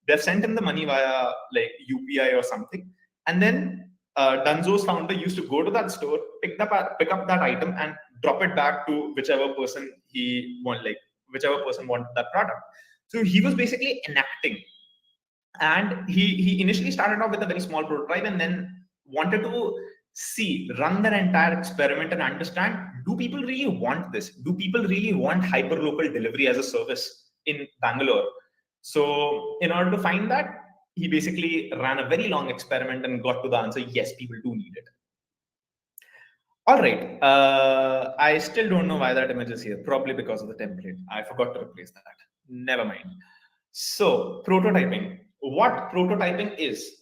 Speaker 4: They've sent him the money via like UPI or something, and then Dunzo's founder used to go to that store, pick up that item, and drop it back to whichever person he wanted, like whichever person wanted that product. So he was basically enacting. And he initially started off with a very small prototype and then wanted to run their entire experiment and understand, do people really want this? Do people really want hyperlocal delivery as a service in Bangalore? So in order to find that, he basically ran a very long experiment and got to the answer, yes, people do need it. All right. I still don't know why that image is here. Probably because of the template. I forgot to replace that. Never mind. So prototyping. What prototyping is?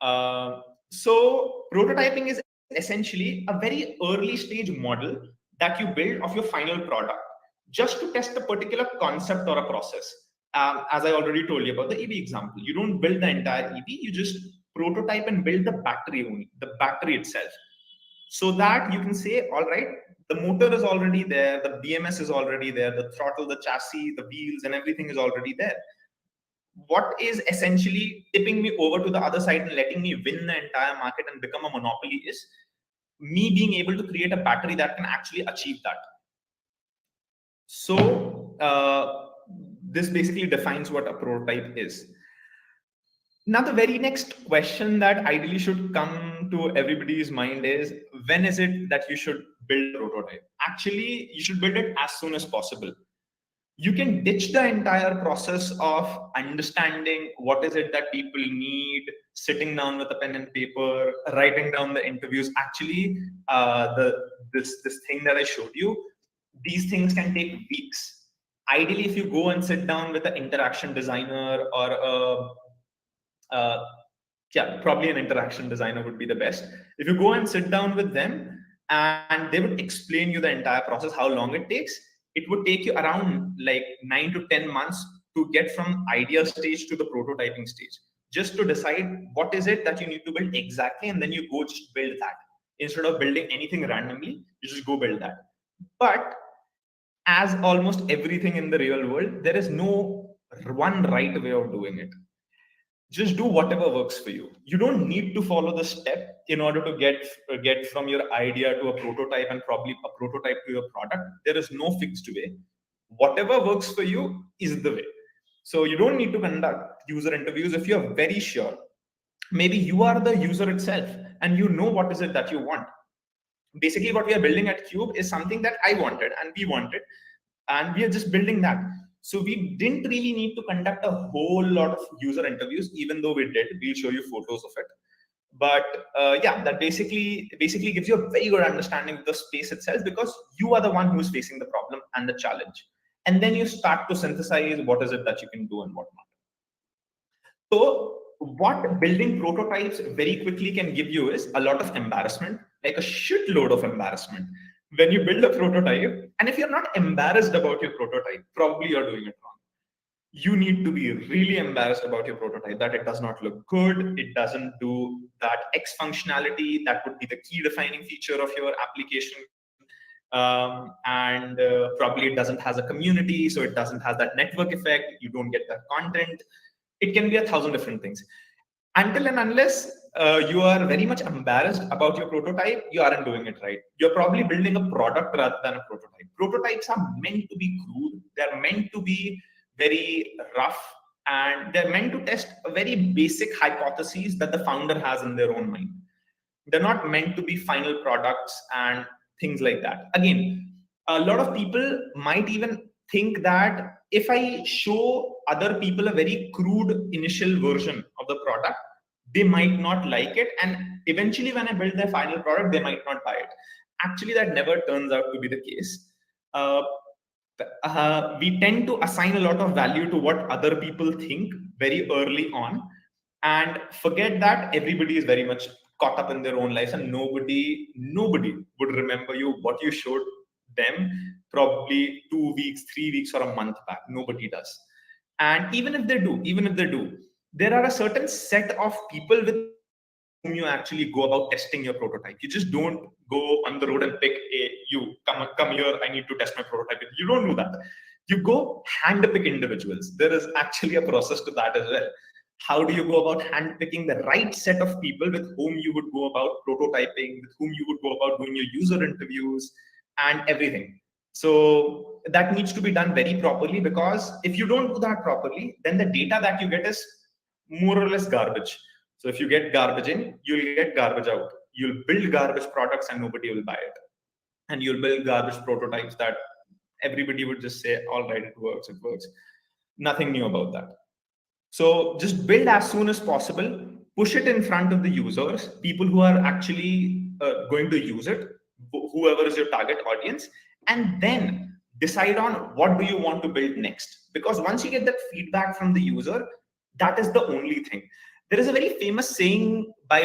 Speaker 4: So prototyping is essentially a very early stage model that you build of your final product just to test a particular concept or a process. As I already told you about the EV example, you don't build the entire EV, you just prototype and build the battery only, the battery itself. So that you can say, all right, the motor is already there, the BMS is already there, the throttle, the chassis, the wheels, and everything is already there. What is essentially tipping me over to the other side and letting me win the entire market and become a monopoly is me being able to create a battery that can actually achieve that. So this basically defines what a prototype is. Now, the very next question that ideally should come to everybody's mind is, when is it that you should build a prototype? Actually, you should build it as soon as possible. You can ditch the entire process of understanding what is it that people need, sitting down with a pen and paper, writing down the interviews. Actually, this thing that I showed you, these things can take weeks. Ideally, if you go and sit down with an interaction designer or probably an interaction designer would be the best. If you go and sit down with them and they would explain you the entire process, how long it takes, it would take you around like 9 to 10 months to get from idea stage to the prototyping stage, just to decide what is it that you need to build exactly, and then you go just build that. Instead of building anything randomly, you just go build that. But as almost everything in the real world, there is no one right way of doing it. Just do whatever works for you. You don't need to follow the step in order to get from your idea to a prototype and probably a prototype to your product. There is no fixed way. Whatever works for you is the way. So you don't need to conduct user interviews if you're very sure. Maybe you are the user itself and you know what is it that you want. Basically, what we are building at QUBE is something that I wanted and we wanted, and we are just building that. So we didn't really need to conduct a whole lot of user interviews, even though we did. We'll show you photos of it. But yeah, that basically gives you a very good understanding of the space itself, because you are the one who is facing the problem and the challenge. And then you start to synthesize what is it that you can do and what not. So what building prototypes very quickly can give you is a lot of embarrassment, like a shitload of embarrassment. When you build a prototype, and if you're not embarrassed about your prototype, probably you're doing it wrong. You need to be really embarrassed about your prototype, that it does not look good, it doesn't do that X functionality that would be the key defining feature of your application. And probably it doesn't has a community, so it doesn't have that network effect, you don't get that content. It can be 1,000 different things. Until and unless you are very much embarrassed about your prototype, you aren't doing it right. You're probably building a product rather than a prototype. Prototypes are meant to be crude. They're meant to be very rough, and they're meant to test a very basic hypotheses that the founder has in their own mind. They're not meant to be final products and things like that. Again, a lot of people might even think that if I show other people a very crude initial version of the product, they might not like it, and eventually when I build their final product, they might not buy it. Actually, that never turns out to be the case. We tend to assign a lot of value to what other people think very early on, and forget that everybody is very much caught up in their own lives, and nobody would remember you what you showed them probably 2 weeks, 3 weeks, or a month back. Nobody does. And even if they do, there are a certain set of people with whom you actually go about testing your prototype. You just don't go on the road and pick you come here, I need to test my prototype. You don't do that. You go handpick individuals. There is actually a process to that as well. How do you go about handpicking the right set of people with whom you would go about prototyping, with whom you would go about doing your user interviews and everything? So that needs to be done very properly, because if you don't do that properly, then the data that you get is more or less garbage. So if you get garbage in, you'll get garbage out. You'll build garbage products and nobody will buy it. And you'll build garbage prototypes that everybody would just say, all right, it works. Nothing new about that. So just build as soon as possible, push it in front of the users, people who are actually going to use it, whoever is your target audience, and then decide on what do you want to build next. Because once you get that feedback from the user, that is the only thing. There is a very famous saying by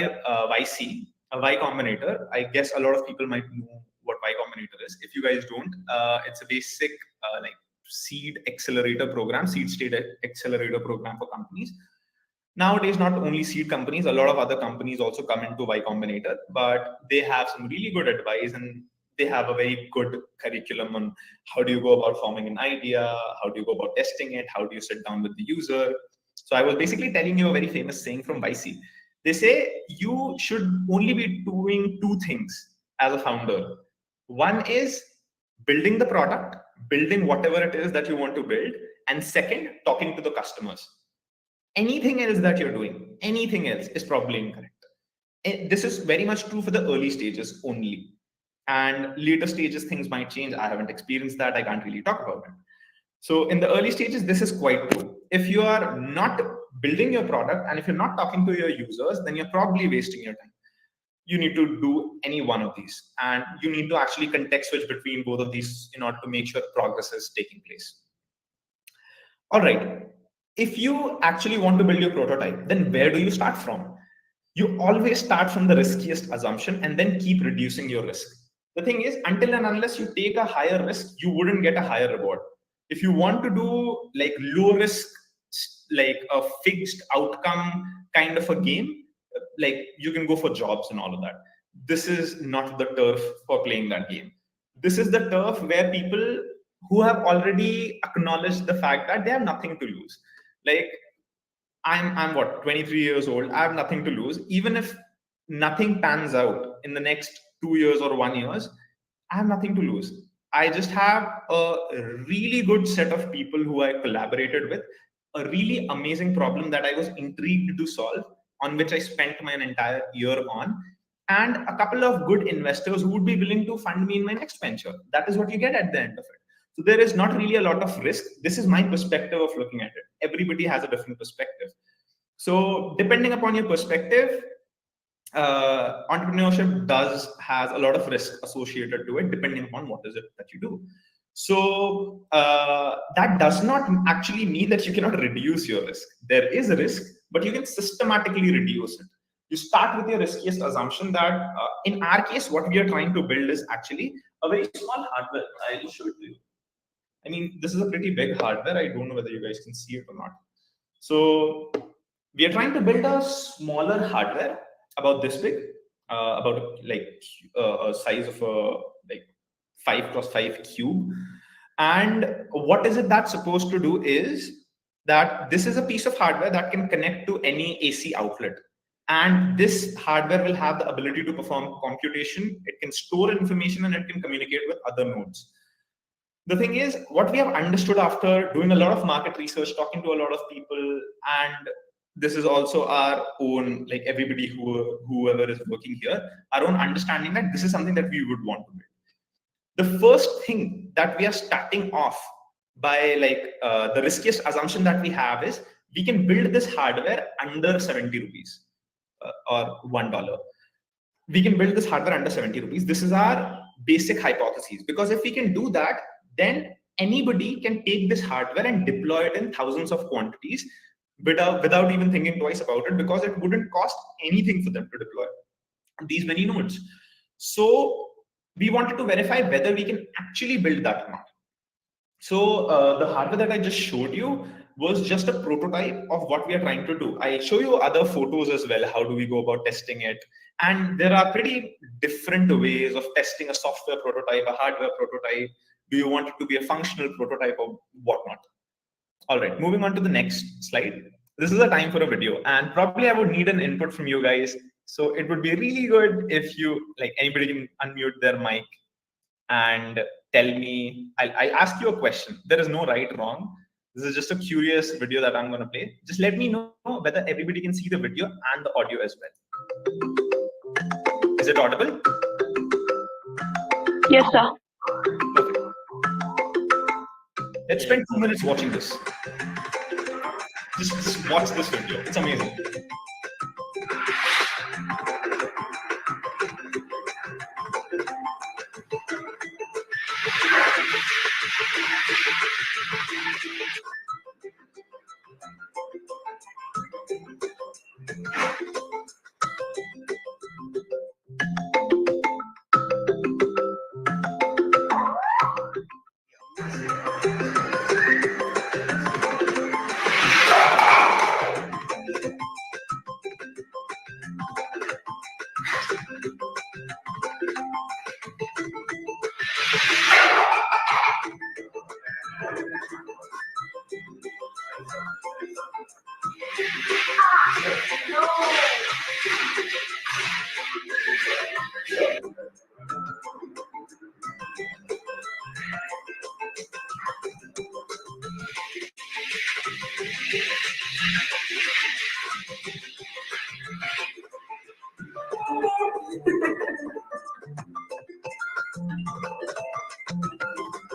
Speaker 4: YC, a Y Combinator. I guess a lot of people might know what Y Combinator is. If you guys don't, it's a basic like seed accelerator program, seed state accelerator program for companies. Nowadays, not only seed companies, a lot of other companies also come into Y Combinator, but they have some really good advice, and they have a very good curriculum on how do you go about forming an idea, how do you go about testing it, how do you sit down with the user. So I was basically telling you a very famous saying from YC. They say you should only be doing 2 things as a founder. One is building the product, building whatever it is that you want to build, and second, talking to the customers. Anything else that you're doing, anything else is probably incorrect. This is very much true for the early stages only. And later stages, things might change. I haven't experienced that. I can't really talk about it. So in the early stages, this is quite true. If you are not building your product and if you're not talking to your users, then you're probably wasting your time. You need to do any one of these, and you need to actually context switch between both of these in order to make sure progress is taking place. All right. If you actually want to build your prototype, then where do you start from? You always start from the riskiest assumption and then keep reducing your risk. The thing is, until and unless you take a higher risk, you wouldn't get a higher reward. If you want to do like low risk, like a fixed outcome kind of a game, like you can go for jobs and all of that. This is not the turf for playing that game. This is the turf where people who have already acknowledged the fact that they have nothing to lose. Like I'm what, 23 years old. I have nothing to lose. Even if nothing pans out in the next 2 years or 1 years, I have nothing to lose. I just have a really good set of people who I collaborated with, a really amazing problem that I was intrigued to solve, on which I spent my entire year on, and a couple of good investors who would be willing to fund me in my next venture. That is what you get at the end of it. So there is not really a lot of risk. This is my perspective of looking at it. Everybody has a different perspective. So depending upon your perspective, entrepreneurship has a lot of risk associated to it, depending upon what is it that you do. So that does not actually mean that you cannot reduce your risk. There is a risk, but you can systematically reduce it. You start with your riskiest assumption that, in our case, what we are trying to build is actually a very small hardware. I'll show it to you. I mean, this is a pretty big hardware. I don't know whether you guys can see it or not. So we are trying to build a smaller hardware about this big, about like a size of a like 5x5 cube. And what is it that's supposed to do is that this is a piece of hardware that can connect to any AC outlet. And this hardware will have the ability to perform computation. It can store information and it can communicate with other nodes. The thing is, what we have understood after doing a lot of market research, talking to a lot of people, and this is also our own, like everybody whoever is working here, our own understanding that this is something that we would want to build. The first thing that we are starting off by, like the riskiest assumption that we have is we can build this hardware under 70 rupees or $1. We can build this hardware under 70 rupees. This is our basic hypothesis, because if we can do that, then anybody can take this hardware and deploy it in thousands of quantities without even thinking twice about it, because it wouldn't cost anything for them to deploy these many nodes. So we wanted to verify whether we can actually build that or not. So the hardware that I just showed you was just a prototype of what we are trying to do. I show you other photos as well. How do we go about testing it? And there are pretty different ways of testing a software prototype, a hardware prototype. Do you want it to be a functional prototype or whatnot? All right, moving on to the next slide. This is a time for a video, and probably I would need an input from you guys. So it would be really good if you, like, anybody can unmute their mic and tell me. I'll ask you a question. There is no right, wrong. This is just a curious video that I'm going to play. Just let me know whether everybody can see the video and the audio as well. Is it audible?
Speaker 1: Yes, sir.
Speaker 4: Perfect. Let's spend 2 minutes watching this. Just watch this video. It's amazing.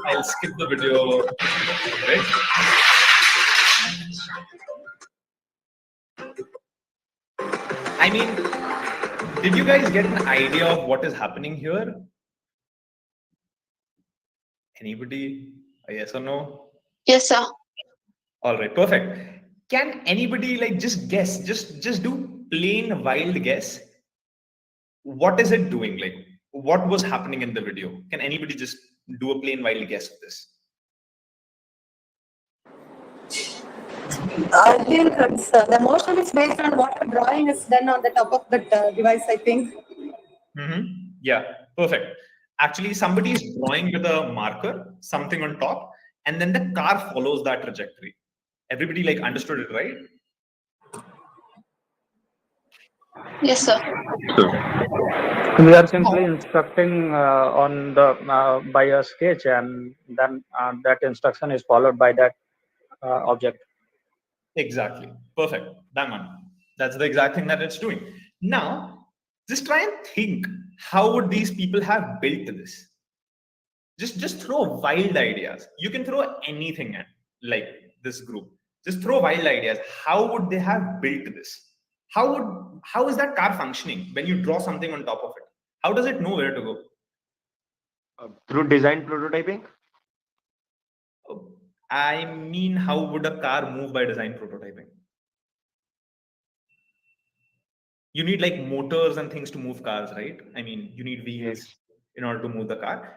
Speaker 4: I'll skip the video, right? I mean, did you guys get an idea of what is happening here? Anybody? A yes or no?
Speaker 1: Yes, sir.
Speaker 4: All right, perfect. Can anybody like just guess? Just do plain wild guess. What is it doing? Like, what was happening in the video? Can anybody just do a plain wild guess of this?
Speaker 5: I think the motion is based on what drawing is done on the top of that device, I think.
Speaker 4: Yeah, perfect. Actually, somebody is drawing with a marker, something on top, and then the car follows that trajectory. Everybody like understood it, right?
Speaker 1: Yes, sir.
Speaker 6: We are simply instructing on the by a sketch, and then that instruction is followed by that object.
Speaker 4: Exactly. Perfect. Bang on. That's the exact thing that it's doing. Now, just try and think, how would these people have built this? Just throw wild ideas. You can throw anything at like this group. Just throw wild ideas. How would they have built this? How is that car functioning when you draw something on top of it? How does it know where to go?
Speaker 7: Through design prototyping?
Speaker 4: I mean, how would a car move by design prototyping? You need like motors and things to move cars, right? I mean, you need wheels in order to move the car.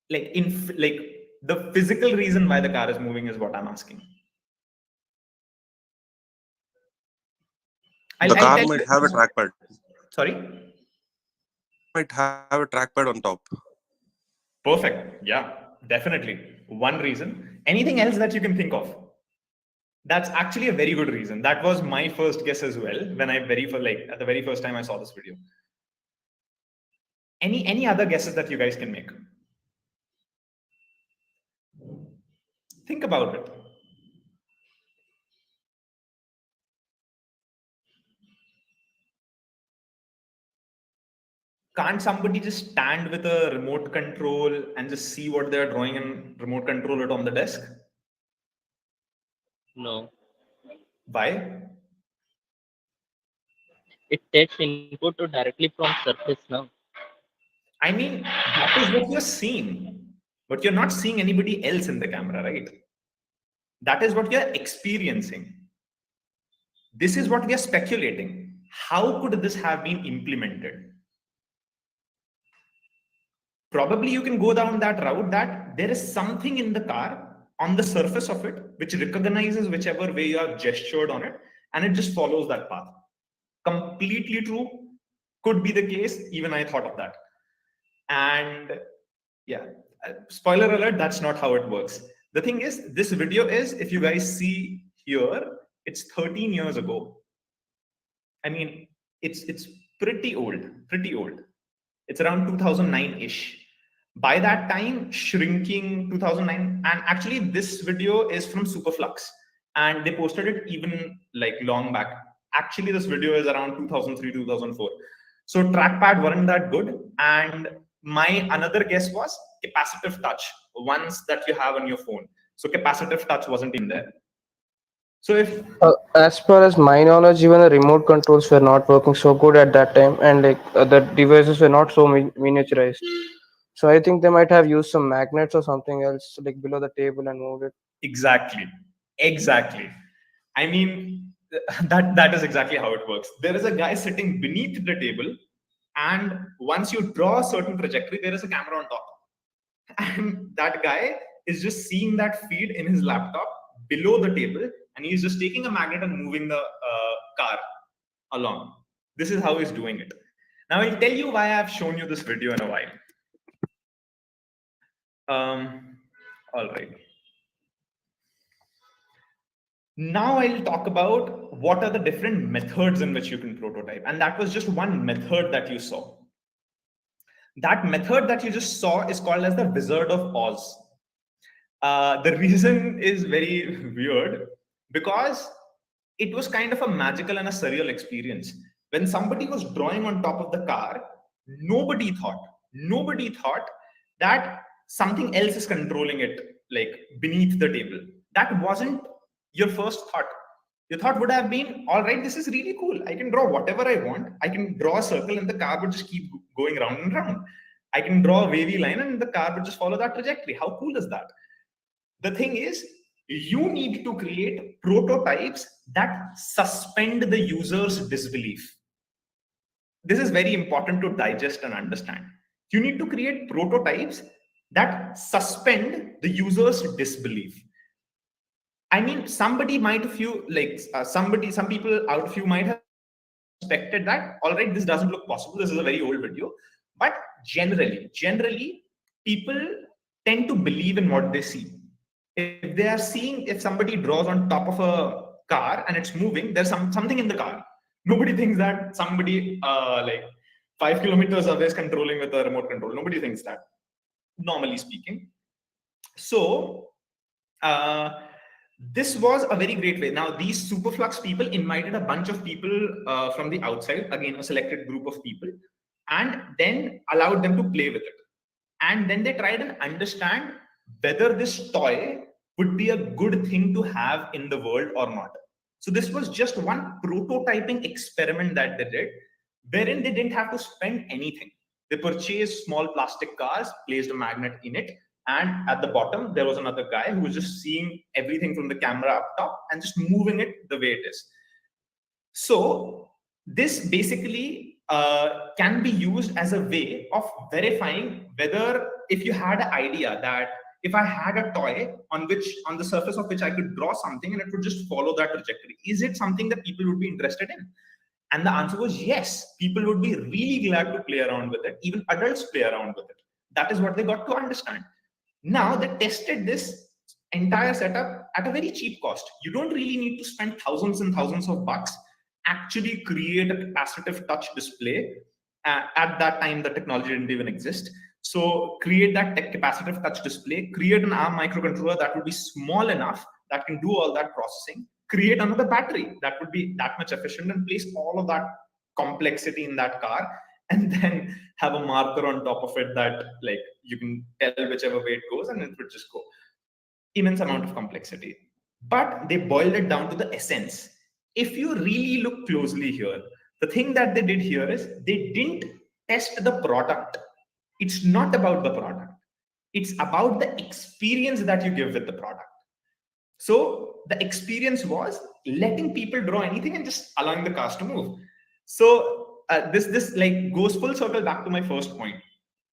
Speaker 4: Like like the physical reason why the car is moving is what I'm asking.
Speaker 8: The car might have a trackpad.
Speaker 4: Sorry?
Speaker 8: Might have a trackpad on top.
Speaker 4: Perfect. Yeah, definitely. One reason. Anything else that you can think of? That's actually a very good reason. That was my first guess as well when I at the very first time I saw this video. Any other guesses that you guys can make? Think about it. Can't somebody just stand with a remote control and just see what they're drawing and remote control it on the desk?
Speaker 9: No.
Speaker 4: Why?
Speaker 9: It takes input directly from surface now.
Speaker 4: I mean, that is what you're seeing, but you're not seeing anybody else in the camera, right? That is what you're experiencing. This is what we are speculating. How could this have been implemented? Probably you can go down that route that there is something in the car on the surface of it which recognizes whichever way you have gestured on it, and it just follows that path. Completely true. Could be the case. Even I thought of that. And yeah, spoiler alert, that's not how it works. The thing is, this video is, if you guys see here, it's 13 years ago. I mean, it's pretty old. It's around 2009-ish. By that time, shrinking 2009, and actually this video is from Superflux, and they posted it even like long back. Actually, this video is around 2003, 2004. So trackpad weren't that good, and my another guess was capacitive touch, ones that you have on your phone. So capacitive touch wasn't in there. So if
Speaker 10: as far as my knowledge, even the remote controls were not working so good at that time, and like the devices were not so miniaturized. So I think they might have used some magnets or something else like below the table and moved it.
Speaker 4: Exactly. I mean, that is exactly how it works. There is a guy sitting beneath the table, and once you draw a certain trajectory, there is a camera on top. And that guy is just seeing that feed in his laptop below the table, and he's just taking a magnet and moving the car along. This is how he's doing it. Now I'll tell you why I've shown you this video in a while. All right. Now I'll talk about what are the different methods in which you can prototype. And that was just one method that you saw. That method that you just saw is called as the Wizard of Oz. The reason is very weird because it was kind of a magical and a surreal experience. When somebody was drawing on top of the car, nobody thought that something else is controlling it, like beneath the table. That wasn't your first thought. Your thought would have been, all right, this is really cool. I can draw whatever I want. I can draw a circle and the car would just keep going round and round. I can draw a wavy line and the car would just follow that trajectory. How cool is that? The thing is, you need to create prototypes that suspend the user's disbelief. This is very important to digest and understand. You need to create prototypes that suspend the user's disbelief. I mean, somebody might have few like some people out of you might have expected that, all right, this doesn't look possible. This is a very old video. But generally, people tend to believe in what they see. If they are seeing, if somebody draws on top of a car and it's moving, there's something in the car. Nobody thinks that somebody like 5 kilometers away is controlling with a remote control. Nobody thinks that, normally speaking. So this was a very great way. Now, these Superflux people invited a bunch of people from the outside, again, a selected group of people, and then allowed them to play with it. And then they tried and understand whether this toy would be a good thing to have in the world or not. So this was just one prototyping experiment that they did, wherein they didn't have to spend anything. They purchased small plastic cars, placed a magnet in it, and at the bottom, there was another guy who was just seeing everything from the camera up top and just moving it the way it is. So this basically can be used as a way of verifying whether, if you had an idea that if I had a toy on the surface of which I could draw something and it would just follow that trajectory, is it something that people would be interested in? And the answer was yes. People would be really glad to play around with it. Even adults play around with it. That is what they got to understand. Now they tested this entire setup at a very cheap cost. You don't really need to spend thousands and thousands of bucks actually create a capacitive touch display. At that time, the technology didn't even exist. So create that capacitive touch display, create an ARM microcontroller that would be small enough that can do all that processing, create another battery that would be that much efficient, and place all of that complexity in that car, and then have a marker on top of it that like you can tell whichever way it goes and it would just go. Immense amount of complexity. But they boiled it down to the essence. If you really look closely here, the thing that they did here is they didn't test the product. It's not about the product. It's about the experience that you give with the product. So the experience was letting people draw anything and just allowing the cars to move. So this like goes full circle back to my first point.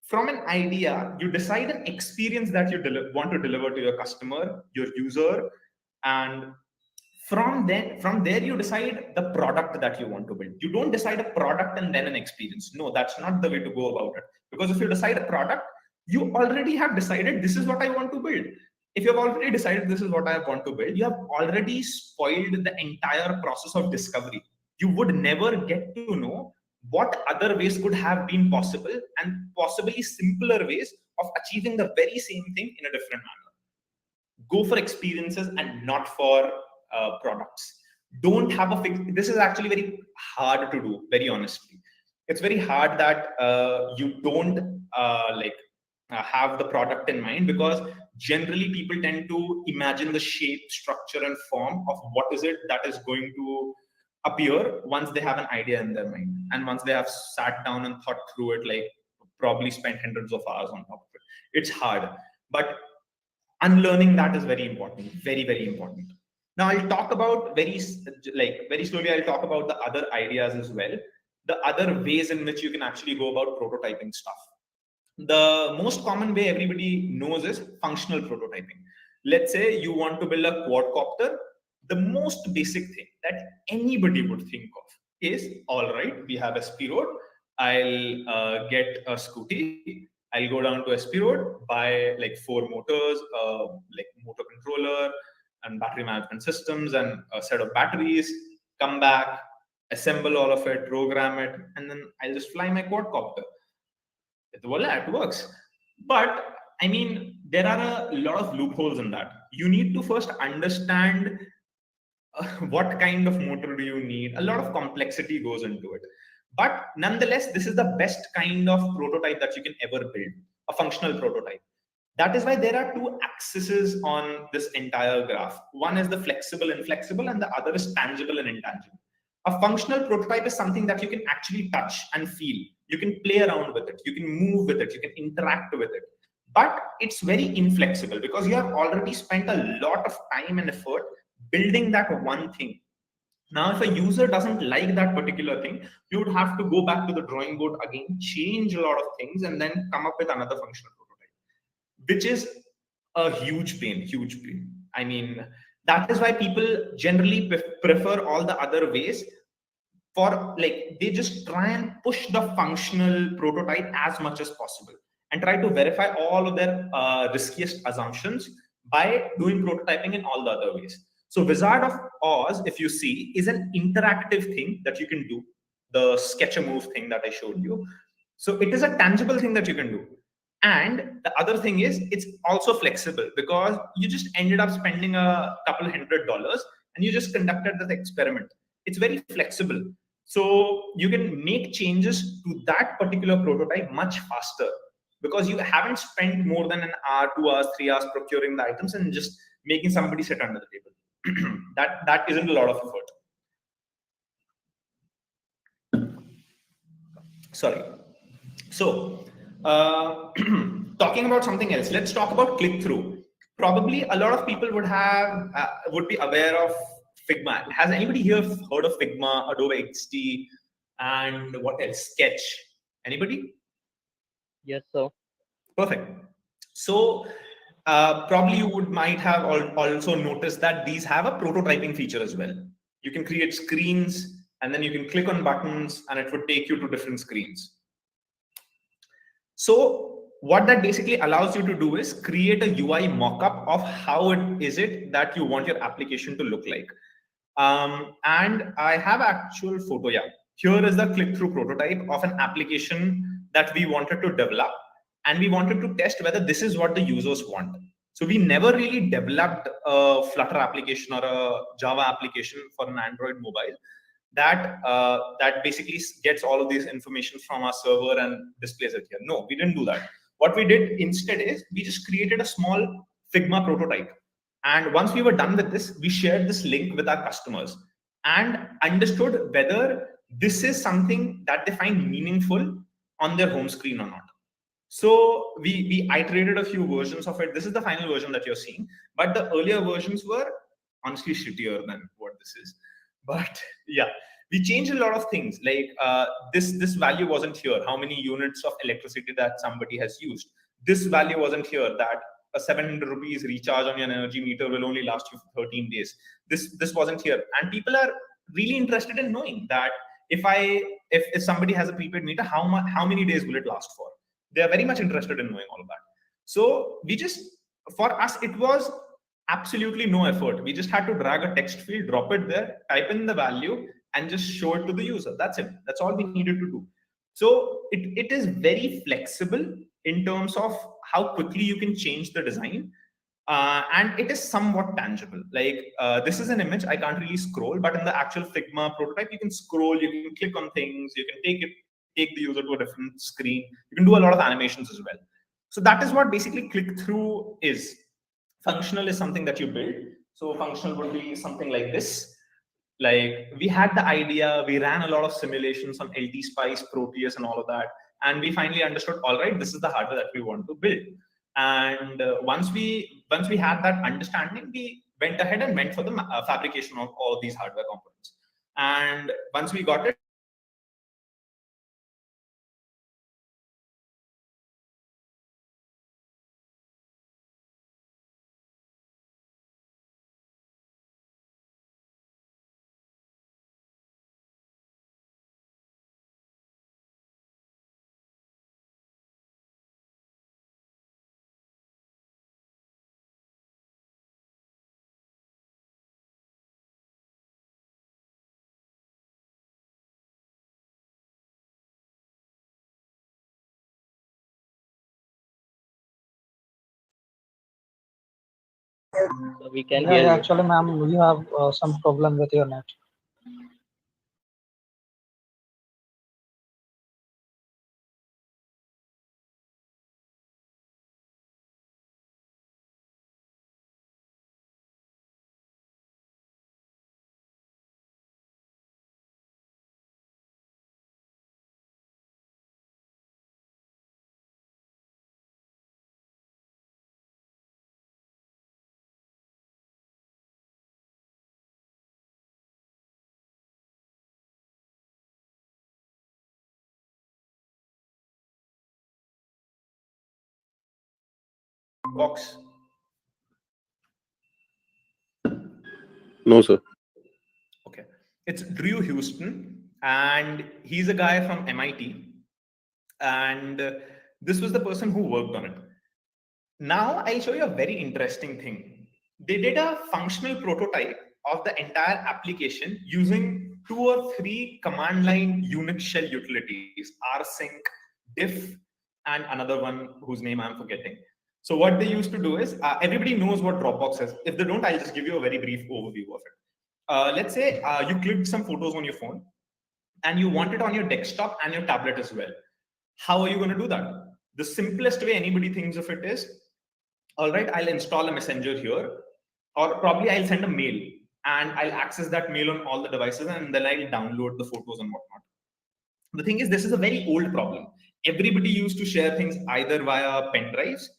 Speaker 4: From an idea, you decide an experience that you want to deliver to your customer, your user, and from there you decide the product that you want to build. You don't decide a product and then an experience. No, that's not the way to go about it. Because if you decide a product, you already have decided this is what I want to build. If you have already decided this is what I want to build, you have already spoiled the entire process of discovery. You would never get to know what other ways could have been possible, and possibly simpler ways of achieving the very same thing in a different manner. Go for experiences and not for products. Don't have a fix. This is actually very hard to do, very honestly. It's very hard that you don't have the product in mind, because generally people tend to imagine the shape, structure, and form of what is it that is going to appear once they have an idea in their mind, and once they have sat down and thought through it, like probably spent hundreds of hours on top of it. It's hard, but unlearning that is very important, very, very important. Now I'll talk about very slowly, I'll talk about the other ideas as well, the other ways in which you can actually go about prototyping stuff. The most common way everybody knows is functional prototyping. Let's say you want to build a quadcopter. The most basic thing that anybody would think of is, all right, we have SP Road. I'll get a scooty. I'll go down to SP Road, buy like 4 motors, like motor controller and battery management systems and a set of batteries, come back, assemble all of it, program it, and then I'll just fly my quadcopter. Voila, it works. But I mean, there are a lot of loopholes in that. You need to first understand what kind of motor do you need. A lot of complexity goes into it. But nonetheless, this is the best kind of prototype that you can ever build, a functional prototype. That is why there are 2 axes on this entire graph. One is the flexible and inflexible, and the other is tangible and intangible. A functional prototype is something that you can actually touch and feel. You can play around with it. You can move with it. You can interact with it. But it's very inflexible because you have already spent a lot of time and effort building that one thing. Now, if a user doesn't like that particular thing, you would have to go back to the drawing board again, change a lot of things, and then come up with another functional prototype, which is a huge pain, huge pain. I mean, That is why people generally prefer all the other ways. For like, they just try and push the functional prototype as much as possible and try to verify all of their riskiest assumptions by doing prototyping in all the other ways. So Wizard of Oz, if you see, is an interactive thing that you can do, the sketch a move thing that I showed you. So it is a tangible thing that you can do. And the other thing is, it's also flexible because you just ended up spending a couple $100 and you just conducted this experiment. It's very flexible. So you can make changes to that particular prototype much faster because you haven't spent more than an hour, 2 hours, 3 hours procuring the items and just making somebody sit under the table. that isn't a lot of effort. Sorry. So, talking about something else, let's talk about click-through. Probably a lot of people would be aware of Figma. Has anybody here heard of Figma, Adobe XD, and what else? Sketch. Anybody?
Speaker 9: Yes, sir.
Speaker 4: Perfect. So probably you might have also noticed that these have a prototyping feature as well. You can create screens and then you can click on buttons and it would take you to different screens. So what that basically allows you to do is create a UI mockup of how is it that you want your application to look like. And I have actual photo. Yeah, here is the click-through prototype of an application that we wanted to develop, and we wanted to test whether this is what the users want. So we never really developed a Flutter application or a Java application for an Android mobile that basically gets all of this information from our server and displays it here. No, we didn't do that. What we did instead is we just created a small Figma prototype. And once we were done with this, we shared this link with our customers and understood whether this is something that they find meaningful on their home screen or not. So we iterated a few versions of it. This is the final version that you're seeing, but the earlier versions were honestly shittier than what this is. But yeah, we changed a lot of things. Like this value wasn't here. How many units of electricity that somebody has used? This value wasn't here. That a 700 rupees recharge on your energy meter will only last you for 13 days. This wasn't here, and people are really interested in knowing that if somebody has a prepaid meter, how many days will it last for? They are very much interested in knowing all of that. So for us, it was absolutely no effort. We just had to drag a text field, drop it there, type in the value, and just show it to the user. That's it. That's all we needed to do. So it is very flexible in terms of how quickly you can change the design. And it is somewhat tangible. Like this is an image, I can't really scroll, but in the actual Figma prototype, you can scroll, you can click on things, you can take the user to a different screen. You can do a lot of animations as well. So that is what basically click-through is. Functional is something that you build. So functional would be something like this. Like we had the idea, we ran a lot of simulations on LT Spice, Proteus, and all of that. And we finally understood, all right, this is the hardware that we want to build. And once we had that understanding, we went ahead and went for the fabrication of all these hardware components. And once we got it,
Speaker 9: So we can
Speaker 6: Yeah,
Speaker 9: hear you.
Speaker 6: actually, ma'am, you have some problem with your net.
Speaker 4: box.
Speaker 8: No, sir.
Speaker 4: Okay. It's Drew Houston, and he's a guy from MIT. And this was the person who worked on it. Now I'll show you a very interesting thing. They did a functional prototype of the entire application using 2 or 3 command line Unix shell utilities, rsync, diff, and another one whose name I'm forgetting. So what they used to do is, everybody knows what Dropbox is. If they don't, I'll just give you a very brief overview of it. Let's say you clicked some photos on your phone and you want it on your desktop and your tablet as well. How are you going to do that? The simplest way anybody thinks of it is, all right, I'll install a messenger here, or probably I'll send a mail and I'll access that mail on all the devices and then I'll download the photos and whatnot. The thing is, this is a very old problem. Everybody used to share things either via pen drives,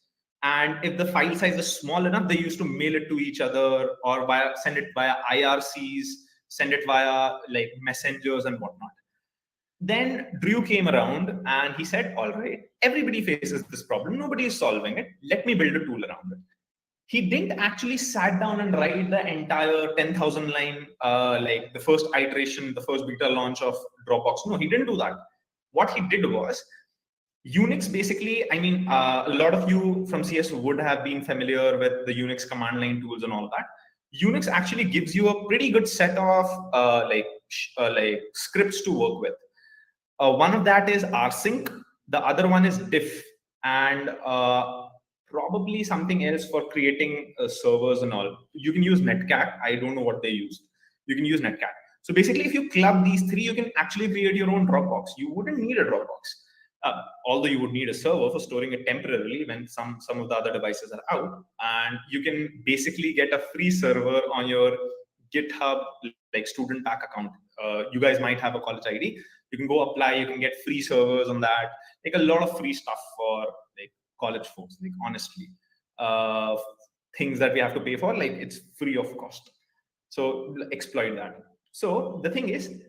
Speaker 4: and if the file size is small enough, they used to mail it to each other or send it via IRCs, send it via like messengers and whatnot. Then Drew came around and he said, all right, everybody faces this problem. Nobody is solving it. Let me build a tool around it. He didn't actually sat down and write the entire 10,000 line, like the first iteration, the first beta launch of Dropbox. No, he didn't do that. What he did was, Unix basically, I mean, a lot of you from CS would have been familiar with the Unix command line tools and all that. Unix actually gives you a pretty good set of like scripts to work with. One of that is rsync, the other one is diff, and probably something else for creating servers and all. You can use netcat. I don't know what they used. You can use netcat. So basically, if you club these 3, you can actually create your own Dropbox. You wouldn't need a Dropbox, although you would need a server for storing it temporarily when some of the other devices are out. And you can basically get a free server on your GitHub like student pack account. You guys might have a college ID. You can go apply, you can get free servers on that, like a lot of free stuff for like college folks, like honestly. Things that we have to pay for, like it's free of cost. So exploit that. So the thing is,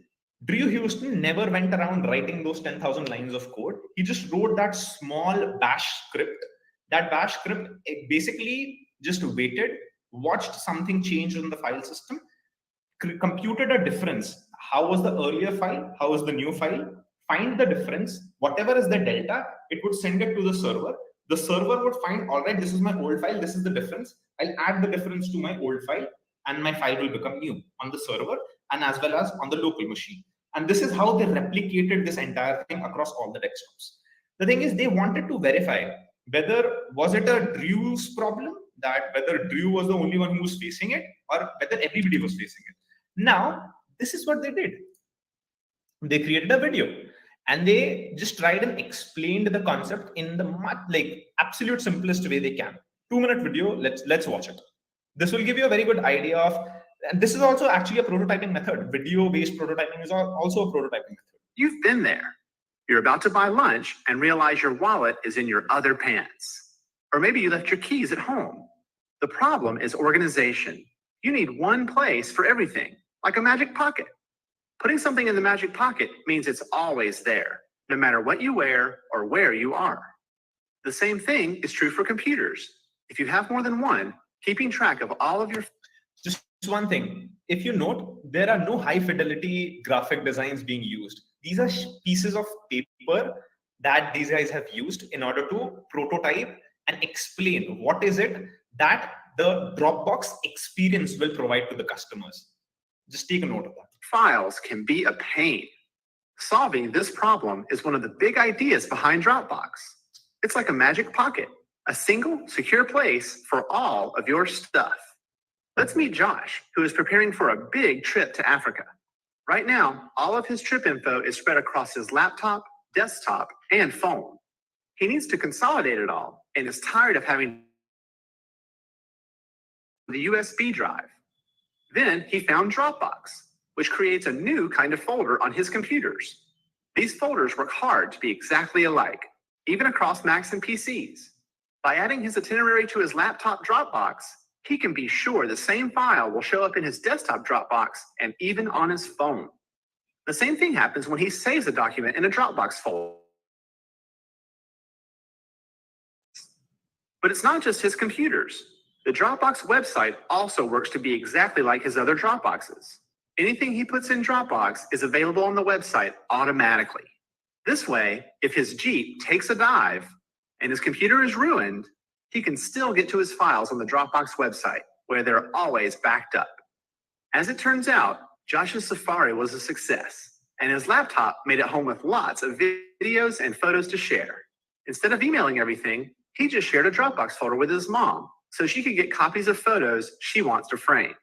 Speaker 4: Drew Houston never went around writing those 10,000 lines of code. He just wrote that small bash script. That bash script, it basically just waited, watched something change in the file system, computed a difference. How was the earlier file? How was the new file? Find the difference. Whatever is the delta, it would send it to the server. The server would find, all right, this is my old file. This is the difference. I'll add the difference to my old file and my file will become new on the server and as well as on the local machine. And this is how they replicated this entire thing across all the desktops. The thing is, they wanted to verify whether was it a Drew's problem, that whether Drew was the only one who was facing it or whether everybody was facing it. Now, this is what they did. They created a video and they just tried and explained the concept in the like absolute simplest way they can. 2-minute video. Let's watch it. This will give you a very good idea of, and this is also actually a prototyping method. Video-based prototyping is also a prototyping method.
Speaker 11: You've been there. You're about to buy lunch and realize your wallet is in your other pants. Or maybe you left your keys at home. The problem is organization. You need one place for everything, like a magic pocket. Putting something in the magic pocket means it's always there, no matter what you wear or where you are. The same thing is true for computers. If you have more than one, keeping track of all of your...
Speaker 4: Just one thing, if you note, there are no high fidelity graphic designs being used. These are pieces of paper that these guys have used in order to prototype and explain what is it that the Dropbox experience will provide to the customers. Just take a note of that.
Speaker 11: Files can be a pain. Solving this problem is one of the big ideas behind Dropbox. It's like a magic pocket, a single secure place for all of your stuff. Let's meet Josh, who is preparing for a big trip to Africa. Right now, all of his trip info is spread across his laptop, desktop, and phone. He needs to consolidate it all and is tired of having the USB drive. Then he found Dropbox, which creates a new kind of folder on his computers. These folders work hard to be exactly alike, even across Macs and PCs. By adding his itinerary to his laptop Dropbox, he can be sure the same file will show up in his desktop Dropbox and even on his phone. The same thing happens when he saves a document in a Dropbox folder. But it's not just his computers. The Dropbox website also works to be exactly like his other Dropboxes. Anything he puts in Dropbox is available on the website automatically. This way, if his Jeep takes a dive and his computer is ruined, he can still get to his files on the Dropbox website, where they're always backed up. As it turns out, Josh's Safari was a success, and his laptop made it home with lots of videos and photos to share. Instead of emailing everything, he just shared a Dropbox folder with his mom, so she could get copies of photos she wants to frame.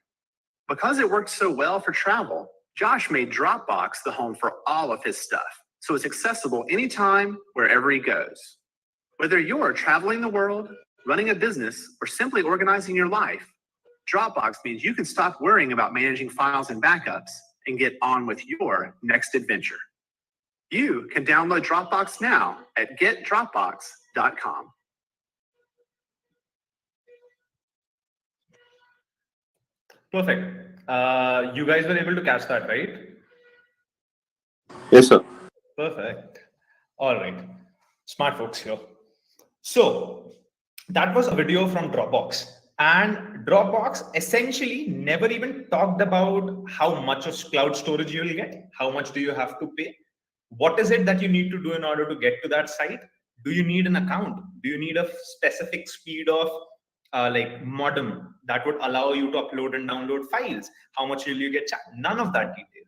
Speaker 11: Because it worked so well for travel, Josh made Dropbox the home for all of his stuff, so it's accessible anytime, wherever he goes. Whether you're traveling the world, running a business, or simply organizing your life, Dropbox means you can stop worrying about managing files and backups and get on with your next adventure. You can download Dropbox now at getdropbox.com.
Speaker 4: Perfect. You guys were able to catch that, right?
Speaker 7: Yes, sir.
Speaker 4: Perfect. All right. Smart folks here. So that was a video from Dropbox. And Dropbox essentially never even talked about how much of cloud storage you will get, how much do you have to pay, what is it that you need to do in order to get to that site, do you need an account, do you need a specific speed of like modem that would allow you to upload and download files, how much will you get, none of that detail.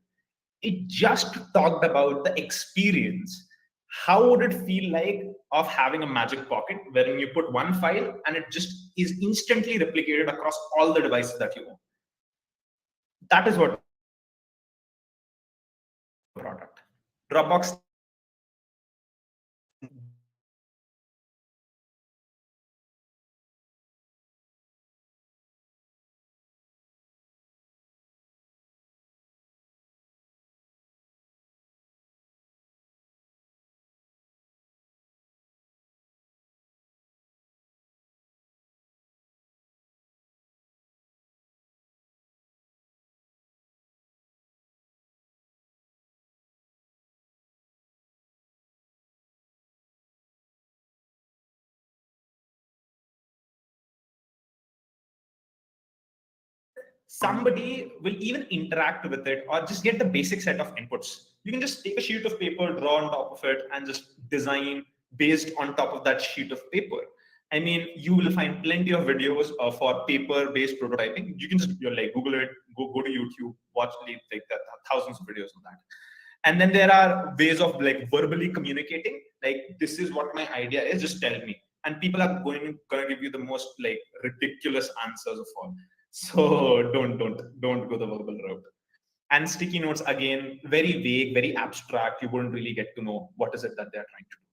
Speaker 4: It just talked about the experience. How would it feel like of having a magic pocket wherein you put one file and it just is instantly replicated across all the devices that you own? That is what product. Dropbox somebody will even interact with it or just get the basic set of inputs. You can just take a sheet of paper, draw on top of it, and just design based on top of that sheet of paper. I mean, you will find plenty of videos for paper-based prototyping. You can just like Google it, go to YouTube, watch like that, thousands of videos on that. And then there are ways of like verbally communicating, like this is what my idea is, just tell me. And people are going to give you the most like ridiculous answers of all. So don't go the verbal route. And sticky notes, again, very vague, very abstract. You wouldn't really get to know what is it that they're trying to do.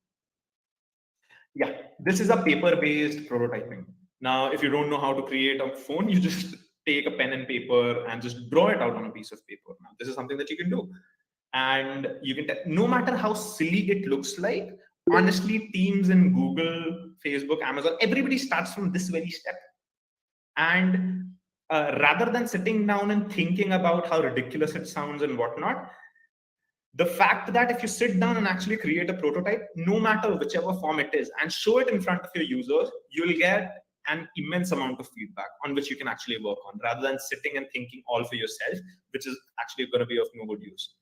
Speaker 4: Yeah, this is a paper-based prototyping. Now, if you don't know how to create a phone, you just take a pen and paper and just draw it out on a piece of paper. Now, this is something that you can do. And you can, no matter how silly it looks like, honestly, teams in Google, Facebook, Amazon, everybody starts from this very step. And rather than sitting down and thinking about how ridiculous it sounds and whatnot, the fact that if you sit down and actually create a prototype, no matter whichever form it is, and show it in front of your users, you'll get an immense amount of feedback on which you can actually work on, rather than sitting and thinking all for yourself, which is actually going to be of no good use.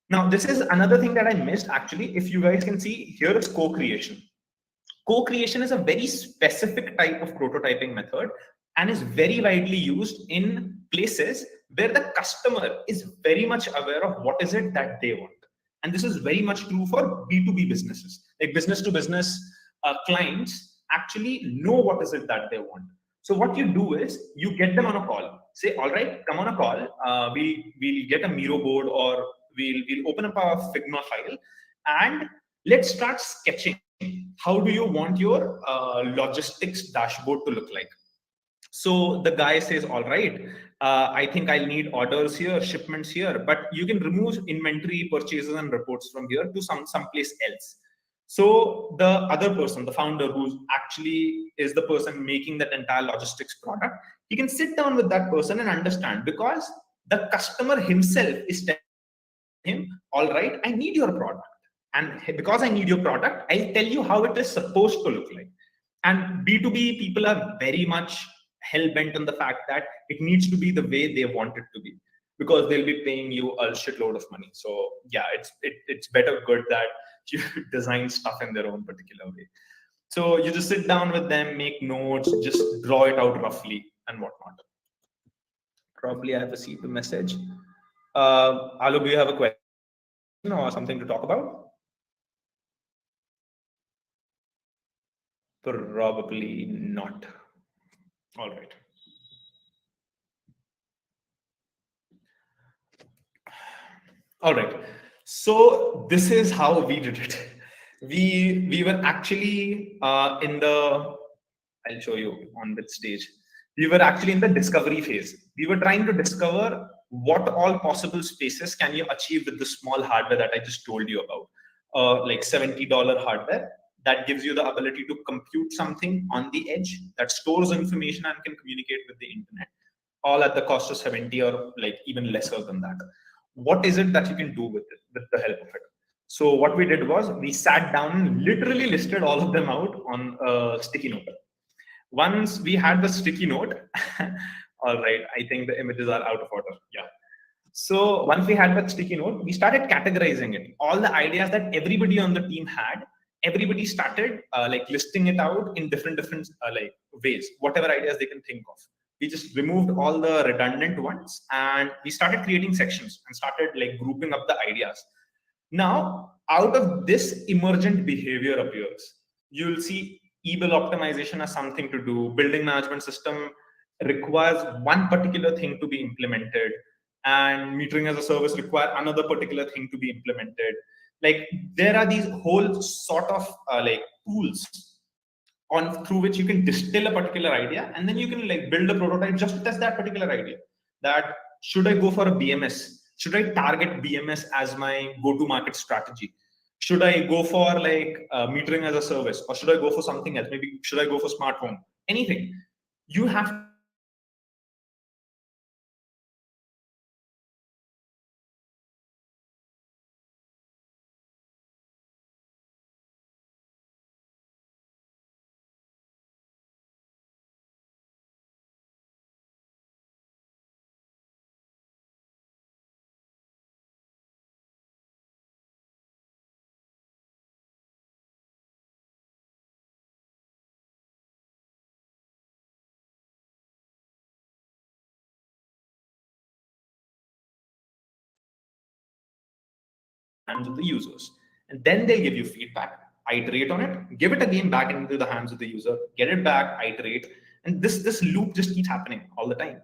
Speaker 4: Now, this is another thing that I missed, actually. If you guys can see, here is co-creation. Co-creation is a very specific type of prototyping method and is very widely used in places where the customer is very much aware of what is it that they want. And this is very much true for B2B businesses. Like business to business clients actually know what is it that they want. So what you do is you get them on a call. Say, all right, come on a call. We'll get a Miro board, or we'll open up a Figma file and let's start sketching. How do you want your logistics dashboard to look like? So the guy says, all right, I think I'll need orders here, shipments here, but you can remove inventory, purchases, and reports from here to someplace else. So the other person, the founder, who actually is the person making that entire logistics product, he can sit down with that person and understand, because the customer himself is telling him, all right, I need your product. And because I need your product, I'll tell you how it is supposed to look like. And B2B people are very much hell-bent on the fact that it needs to be the way they want it to be, because they'll be paying you a shitload of money. So yeah, it's better good that you design stuff in their own particular way. So you just sit down with them, make notes, just draw it out roughly and whatnot. Probably I have received a message. Alok, do you have a question or something to talk about? Probably not. All right. All right. So this is how we did it. We were actually in the, I'll show you on which stage. We were actually in the discovery phase. We were trying to discover what all possible spaces can you achieve with the small hardware that I just told you about, like $70 hardware that gives you the ability to compute something on the edge that stores information and can communicate with the internet, all at the cost of 70 or like even lesser than that. What is it that you can do with it, with the help of it? So what we did was we sat down and literally listed all of them out on a sticky note. Once we had the sticky note, all right, I think the images are out of order. Yeah. So once we had that sticky note, we started categorizing it. All the ideas that everybody on the team had, everybody started like listing it out in different like ways, whatever ideas they can think of. We just removed all the redundant ones and we started creating sections and started like grouping up the ideas. Now, out of this emergent behavior appears. You'll see e-bill optimization as something to do. Building management system requires one particular thing to be implemented, and metering as a service require another particular thing to be implemented. Like there are these whole sort of like tools on through which you can distill a particular idea, and then you can like build a prototype just to test that particular idea. That should I go for a BMS? Should I target BMS as my go-to-market strategy? Should I go for like metering as a service, or should I go for something else? Maybe should I go for smart home? Anything. You have hands of the users, and then they'll give you feedback, iterate on it, give it again back into the hands of the user, get it back, iterate, and this loop just keeps happening all the time.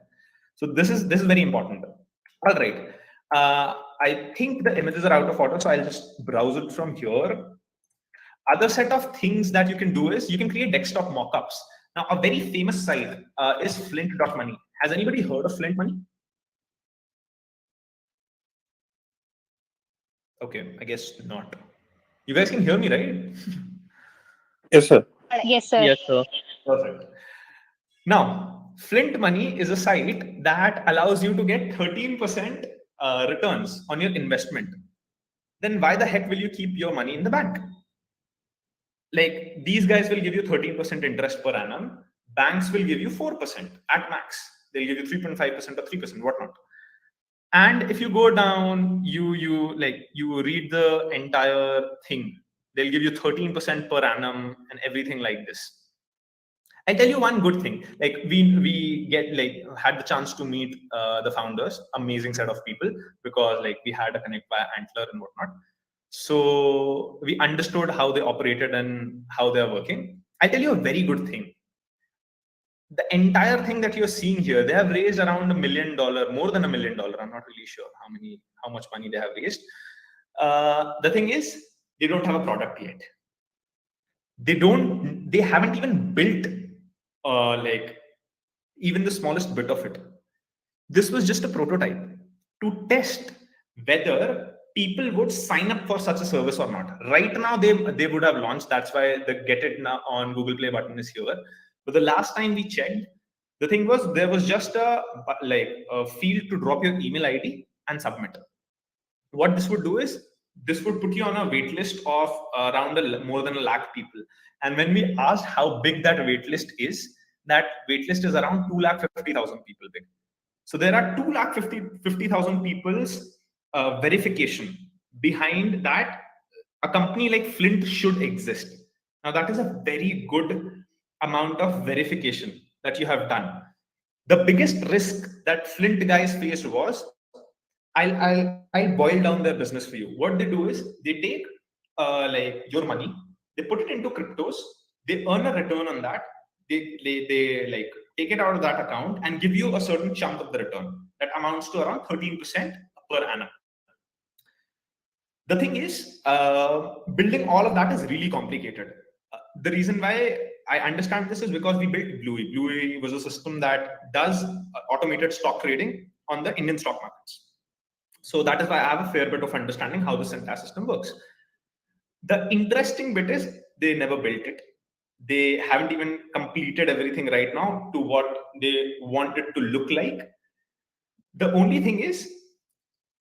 Speaker 4: So this is very important. All right, I think the images are out of order, so I'll just browse it from here. Other set of things that you can do is you can create desktop mockups. Now, a very famous site is Flint.money. Has anybody heard of Flint Money? Okay, I guess not. You guys can hear me, right?
Speaker 7: Yes, sir.
Speaker 1: Yes, sir.
Speaker 9: Yes, sir.
Speaker 4: Perfect. Now, Flint Money is a site that allows you to get 13% returns on your investment. Then why the heck will you keep your money in the bank? Like these guys will give you 13% interest per annum. Banks will give you 4% at max. They'll give you 3.5% or 3%, whatnot. And if you go down, you read the entire thing. They'll give you 13% per annum and everything like this. I tell you one good thing. Like we had the chance to meet the founders, amazing set of people, because like we had a connect via Antler and whatnot. So we understood how they operated and how they're working. I tell you a very good thing. The entire thing that you're seeing here, they have raised around $1 million, more than $1 million. I'm not really sure how much money they have raised. The thing is, they don't have a product yet. They haven't even built like even the smallest bit of it. This was just a prototype to test whether people would sign up for such a service or not. Right now, they would have launched. That's why the get it now on Google Play button is here. But the last time we checked, the thing was there was just a field to drop your email ID and submit. What this would do is this would put you on a wait list of around more than 1 lakh people. And when we asked how big that wait list is, that waitlist is around 250,000 people big. So there are 250,000 people's verification behind that. A company like Flint should exist. Now that is a very good amount of verification that you have done. The biggest risk that Flint guys faced was, I'll boil down their business for you. What they do is they take like your money, they put it into cryptos, they earn a return on that, they like take it out of that account and give you a certain chunk of the return that amounts to around 13% per annum. The thing is, building all of that is really complicated. The reason why I understand this is because we built Bluey. Bluey was a system that does automated stock trading on the Indian stock markets. So that is why I have a fair bit of understanding how this entire system works. The interesting bit is they never built it. They haven't even completed everything right now to what they want it to look like. The only thing is,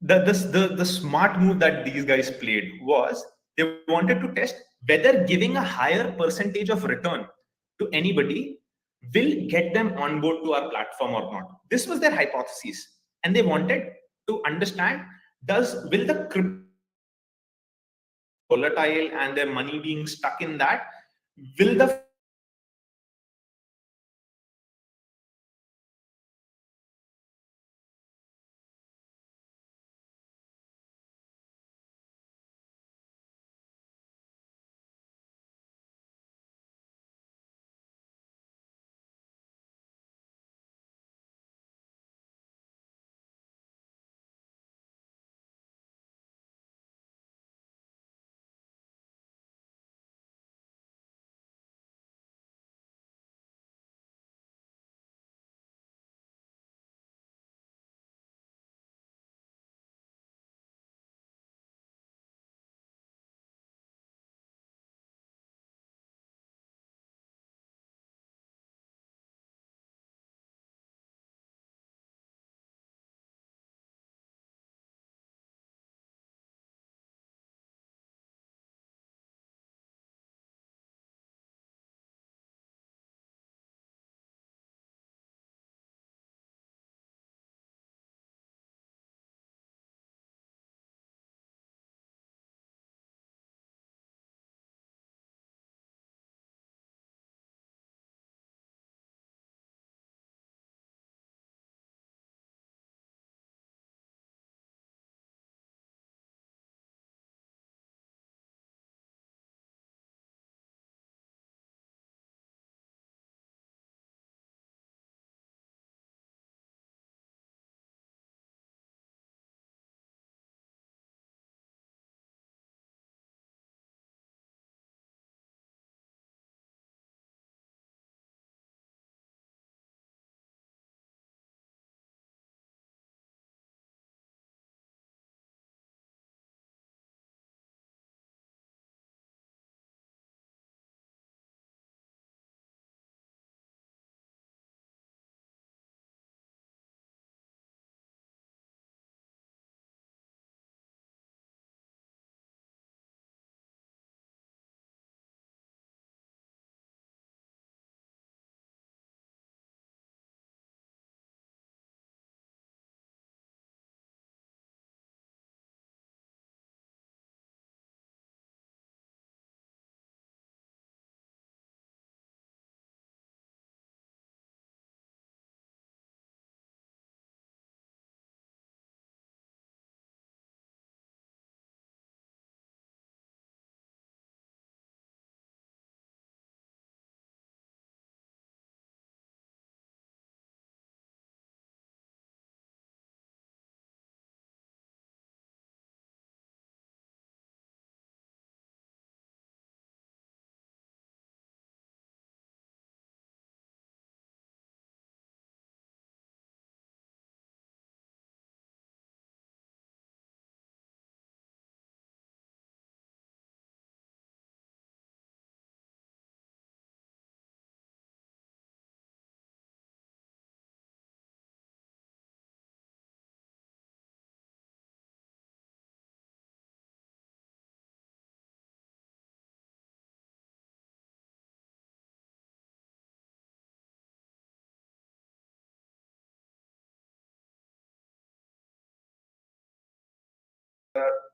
Speaker 4: the smart move that these guys played was they wanted to test whether giving a higher percentage of return to anybody will get them on board to our platform or not. This was their hypothesis, and they wanted to understand, will the crypto volatile and their money being stuck in that, will the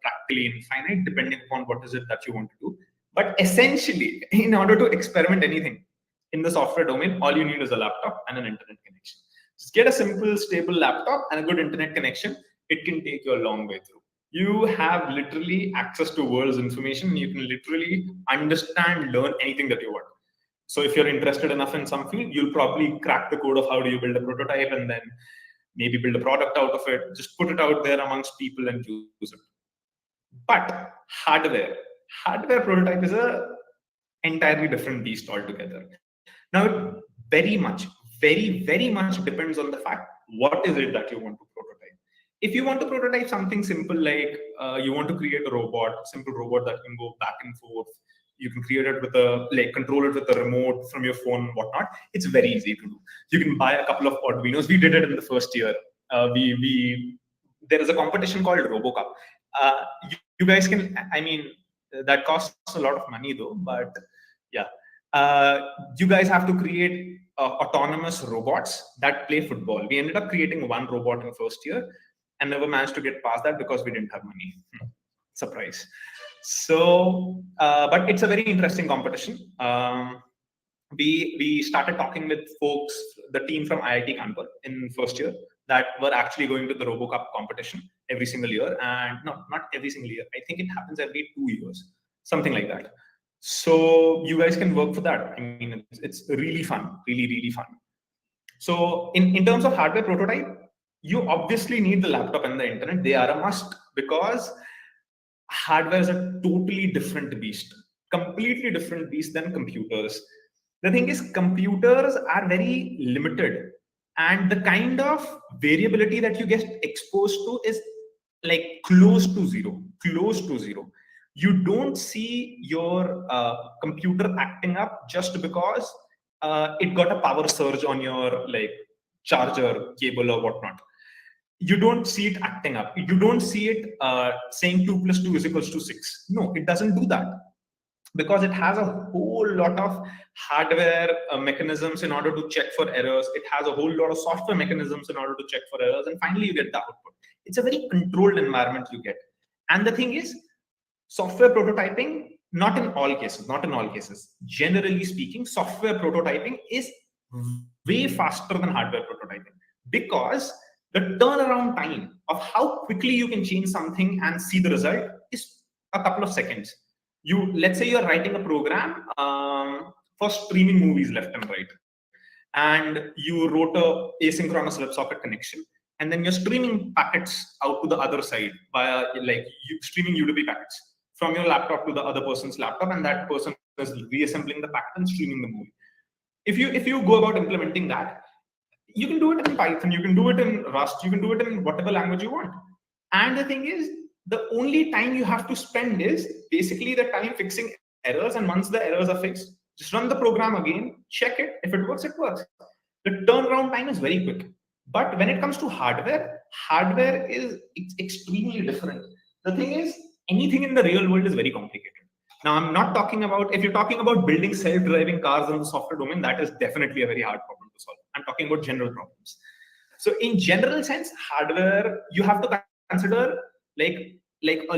Speaker 4: practically infinite, depending upon what is it that you want to do. But essentially, in order to experiment anything in the software domain, all you need is a laptop and an internet connection. Just get a simple, stable laptop and a good internet connection. It can take you a long way through. You have literally access to world's information. You can literally understand, learn anything that you want. So if you're interested enough in some field, you'll probably crack the code of how do you build a prototype and then maybe build a product out of it. Just put it out there amongst people and use it. But hardware prototype is a entirely different beast altogether. Now, it very much depends on the fact what is it that you want to prototype. If you want to prototype something simple like you want to create a robot, simple robot that can go back and forth, you can create it with control it with a remote from your phone and whatnot. It's very easy to do. You can buy a couple of Arduinos. We did it in the first year. There is a competition called RoboCup. You guys can, I mean, that costs a lot of money though, but yeah. You guys have to create autonomous robots that play football. We ended up creating one robot in first year and never managed to get past that because we didn't have money. Surprise. So, but it's a very interesting competition. We started talking with folks, the team from IIT Kanpur in first year that were actually going to the RoboCup competition every single year. And no, not every single year. I think it happens every 2 years, something like that. So you guys can work for that. I mean, it's really fun, really fun. So in terms of hardware prototype, you obviously need the laptop and the internet. They are a must because hardware is a totally different beast, completely different beast than computers. The thing is, computers are very limited, and the kind of variability that you get exposed to is like close to zero. You don't see your computer acting up just because it got a power surge on your charger cable or whatnot. You don't see it acting up. You don't see it saying 2 + 2 = 6. No, it doesn't do that because it has a whole lot of hardware mechanisms in order to check for errors. It has a whole lot of software mechanisms in order to check for errors. And finally, you get the output. It's a very controlled environment you get. And the thing is, software prototyping, not in all cases, generally speaking, software prototyping is way faster than hardware prototyping because the turnaround time of how quickly you can change something and see the result is a couple of seconds. Let's say you're writing a program for streaming movies left and right, and you wrote a asynchronous WebSocket connection, and then you're streaming packets out to the other side via streaming UDP packets from your laptop to the other person's laptop, and that person is reassembling the packet and streaming the movie. If you go about implementing that, you can do it in Python, you can do it in Rust, you can do it in whatever language you want. And the thing is, the only time you have to spend is basically the time fixing errors. And once the errors are fixed, just run the program again, check it. If it works, it works. The turnaround time is very quick. But when it comes to hardware is extremely different. The thing is, anything in the real world is very complicated. Now, I'm not talking about, if you're talking about building self-driving cars in the software domain, that is definitely a very hard problem to solve. I'm talking about general problems. So in general sense, hardware, you have to consider like a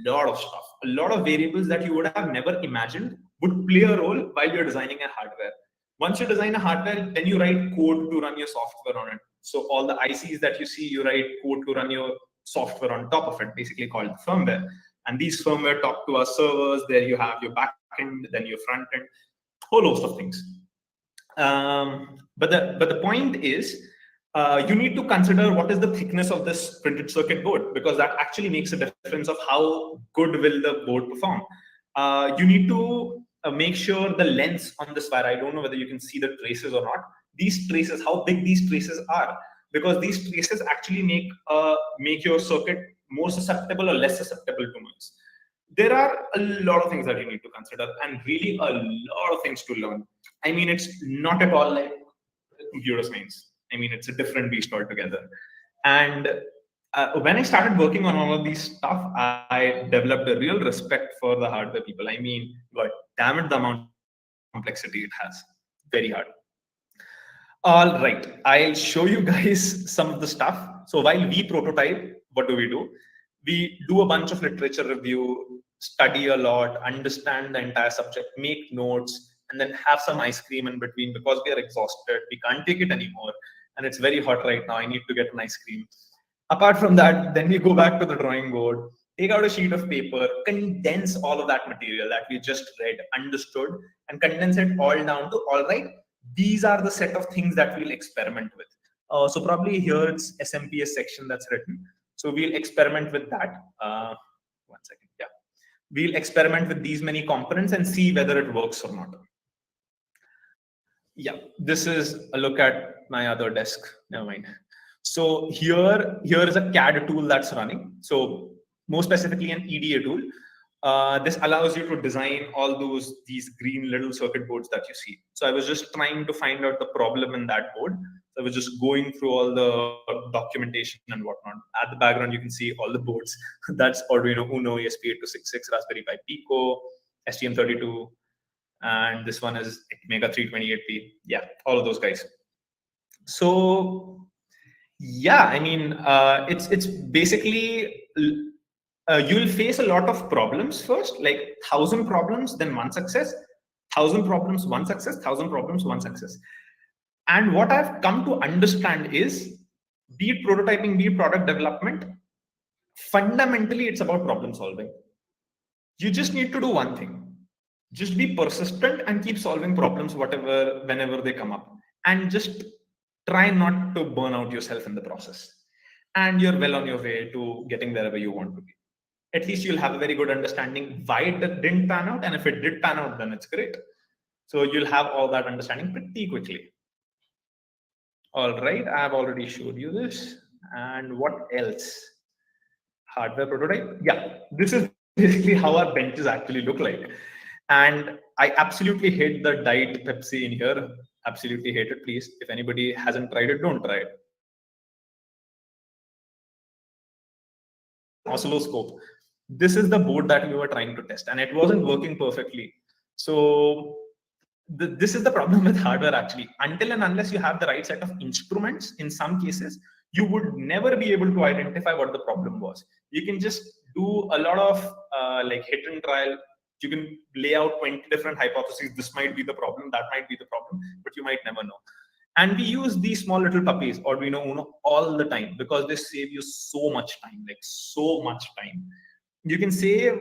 Speaker 4: lot of stuff, a lot of variables that you would have never imagined would play a role while you're designing a hardware. Once you design a hardware, then you write code to run your software on it. So all the ICs that you see, you write code to run your software on top of it, basically called the firmware. And these firmware talk to our servers. There you have your backend, then your front end, whole host of things. But the point is, you need to consider what is the thickness of this printed circuit board, because that actually makes a difference of how good will the board perform. You need to make sure the lengths on this wire, I don't know whether you can see the traces or not, these traces, how big these traces are, because these traces actually make your circuit more susceptible or less susceptible to noise. There are a lot of things that you need to consider and really a lot of things to learn. I mean, it's not at all like computer science. I mean, it's a different beast altogether. And when I started working on all of these stuff, I developed a real respect for the hardware people. I mean, God damn it, the amount of complexity it has. Very hard. All right, I'll show you guys some of the stuff. So while we prototype, what do? We do a bunch of literature review, study a lot, understand the entire subject, make notes, and then have some ice cream in between because we are exhausted. We can't take it anymore. And it's very hot right now. I need to get an ice cream. Apart from that, then we go back to the drawing board, take out a sheet of paper, condense all of that material that we just read, understood, and condense it all down to, all right, these are the set of things that we'll experiment with. So probably here it's SMPS section that's written. So we'll experiment with that. One second, yeah. We'll experiment with these many components and see whether it works or not. Yeah, this is a look at my other desk. Never mind. So here is a CAD tool that's running. So more specifically an EDA tool. This allows you to design all these green little circuit boards that you see. So I was just trying to find out the problem in that board. So I was just going through all the documentation and whatnot. At the background, you can see all the boards. That's Arduino Uno, ESP8266, Raspberry Pi Pico, STM32, and this one is Mega 328P. Yeah, all of those guys. So yeah, I mean, it's basically you'll face a lot of problems first, like 1,000 problems, then one success, 1,000 problems, one success, 1,000 problems, one success. And what I've come to understand is, be it prototyping, be it product development, fundamentally it's about problem solving. You just need to do one thing. Just be persistent and keep solving problems whenever they come up. And just try not to burn out yourself in the process. And you're well on your way to getting wherever you want to be. At least you'll have a very good understanding why it didn't pan out. And if it did pan out, then it's great. So you'll have all that understanding pretty quickly. All right, I've already showed you this. And what else? Hardware prototype. Yeah, this is basically how our benches actually look like. And I absolutely hate the diet Pepsi in here. Absolutely hate it. Please, if anybody hasn't tried it, don't try it. Oscilloscope. This is the board that we were trying to test, and it wasn't working perfectly. So this is the problem with hardware actually. Until and unless you have the right set of instruments, in some cases, you would never be able to identify what the problem was. You can just do a lot of like hit and trial. You can lay out 20 different hypotheses. This might be the problem, that might be the problem, but you might never know. And we use these small little puppies, Arduino Uno, all the time because they save you so much time, like so much time. You can save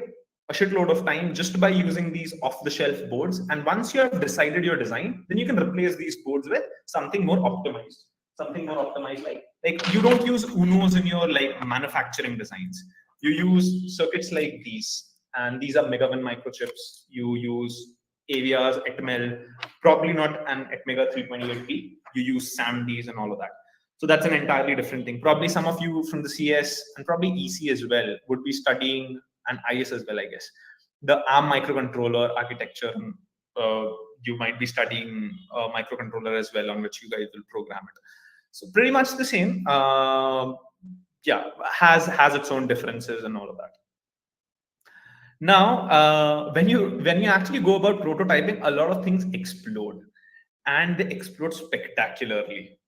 Speaker 4: a shitload of time just by using these off-the-shelf boards. And once you have decided your design, then you can replace these boards with something more optimized. Something more optimized, like you don't use Unos in your like manufacturing designs. You use circuits like these. And these are Megawin microchips. You use AVRs, Atmel, probably not an Atmega 328P. You use SAMDs and all of that. So that's an entirely different thing. Probably some of you from the CS and probably EC as well would be studying an IS as well, I guess. The ARM microcontroller architecture, you might be studying a microcontroller as well on which you guys will program it. So pretty much the same. Yeah, has its own differences and all of that. Now, when you actually go about prototyping, a lot of things explode, and they explode spectacularly.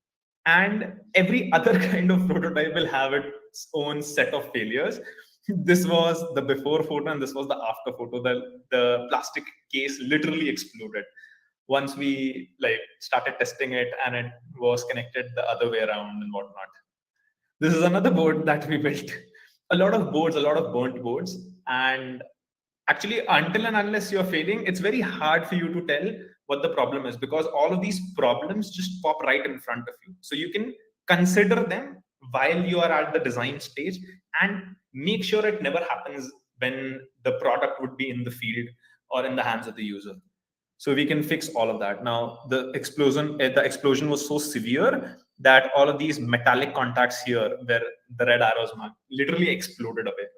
Speaker 4: And every other kind of prototype will have its own set of failures. This was the before photo, and this was the after photo. The plastic case literally exploded once we like started testing it, and it was connected the other way around and whatnot. This is another board that we built. A lot of boards, a lot of burnt boards, and actually, until and unless you're failing, it's very hard for you to tell what the problem is because all of these problems just pop right in front of you. So you can consider them while you are at the design stage and make sure it never happens when the product would be in the field or in the hands of the user. So we can fix all of that. Now, the explosion was so severe that all of these metallic contacts here, where the red arrows mark, literally exploded away.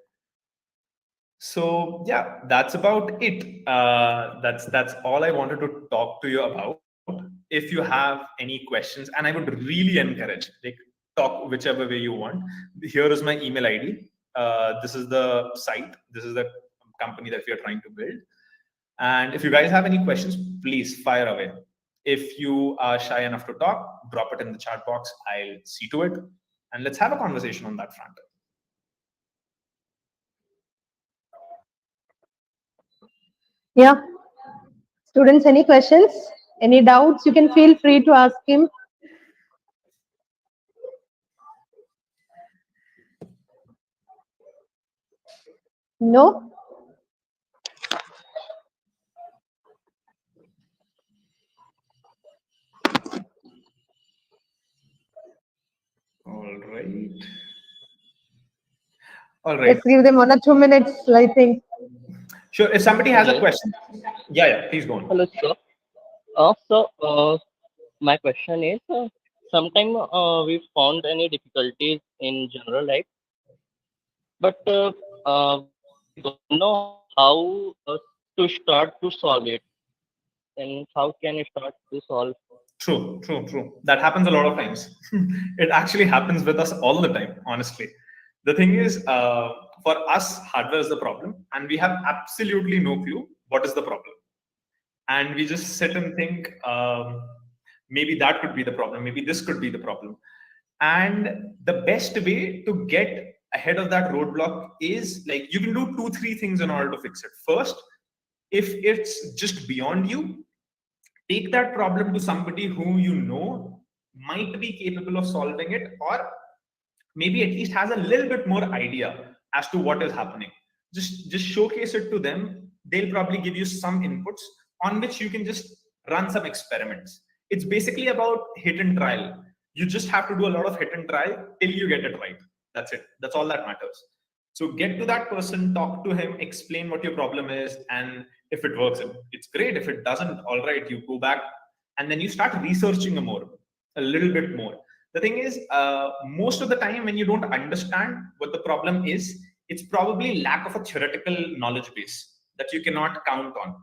Speaker 4: So yeah, that's about it. That's all I wanted to talk to you about. If you have any questions, and I would really encourage, like, talk whichever way you want. Here is my email ID. This is the site. This is the company that we are trying to build. And if you guys have any questions, please fire away. If you are shy enough to talk, drop it in the chat box. I'll see to it. And let's have a conversation on that front.
Speaker 5: Yeah. Students, any questions? Any doubts? You can feel free to ask him. No?
Speaker 4: All right. All right.
Speaker 5: Let's give them 1 or 2 minutes, I think.
Speaker 4: Sure. If somebody has a
Speaker 9: Hello.
Speaker 4: question, yeah, please go on.
Speaker 9: Hello, sir. My question is, sometime we found any difficulties in general life, but we don't know how to start to solve it, and how can you start to solve?
Speaker 4: True. That happens a lot of times. It actually happens with us all the time, honestly. The thing is, for us, hardware is the problem, and we have absolutely no clue what is the problem. And we just sit and think, maybe that could be the problem, maybe this could be the problem. And the best way to get ahead of that roadblock is like you can do two, three things in order to fix it. First, if it's just beyond you, take that problem to somebody who you know might be capable of solving it, or maybe at least has a little bit more idea as to what is happening. Just showcase it to them. They'll probably give you some inputs on which you can just run some experiments. It's basically about hit and trial. You just have to do a lot of hit and trial till you get it right. That's it. That's all that matters. So get to that person, talk to him, explain what your problem is, and if it works, it's great. If it doesn't, all right, you go back and then you start researching a little bit more. The thing is, most of the time when you don't understand what the problem is, it's probably lack of a theoretical knowledge base that you cannot count on.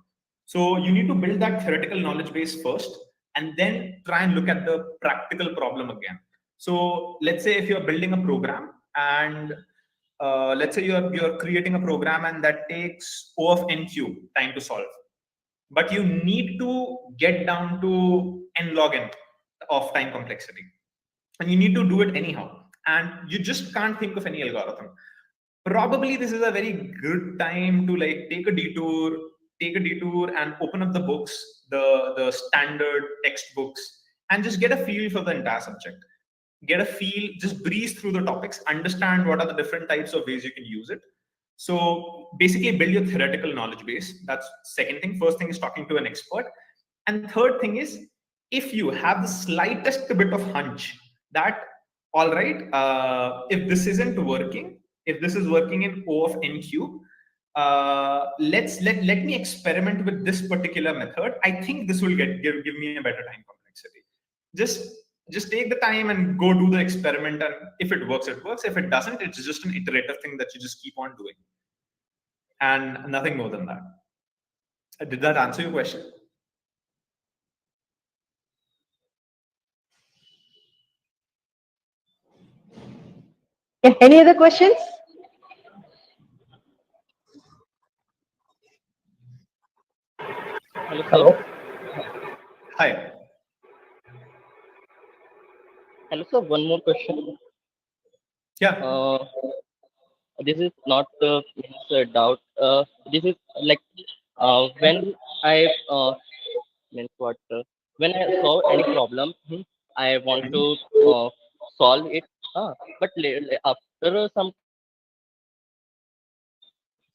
Speaker 4: So you need to build that theoretical knowledge base first, and then try and look at the practical problem again. So let's say if you're building a program, and let's say you're creating a program and that takes O of n cube time to solve, but you need to get down to n log n of time complexity, and you need to do it anyhow, and you just can't think of any algorithm. Probably this is a very good time to like take a detour and open up the books, the standard textbooks, and just get a feel for the entire subject. Get a feel, just breeze through the topics, understand what are the different types of ways you can use it. So basically build your theoretical knowledge base. That's second thing. First thing is talking to an expert. And third thing is, if you have the slightest bit of hunch that, all right, if this isn't working, if this is working in O of n cube, let me experiment with this particular method. I think this will give me a better time complexity. Just take the time and go do the experiment, and if it works, it works. If it doesn't, it's just an iterative thing that you just keep on doing, and nothing more than that. Did that answer your question?
Speaker 5: Yeah, any other questions?
Speaker 9: Hello, sir.
Speaker 6: Hello.
Speaker 4: Hi.
Speaker 9: Hello, sir. One more question.
Speaker 4: Yeah.
Speaker 9: This is not means a doubt. This is like when I means what when I solve any problem, I want to solve it. But after some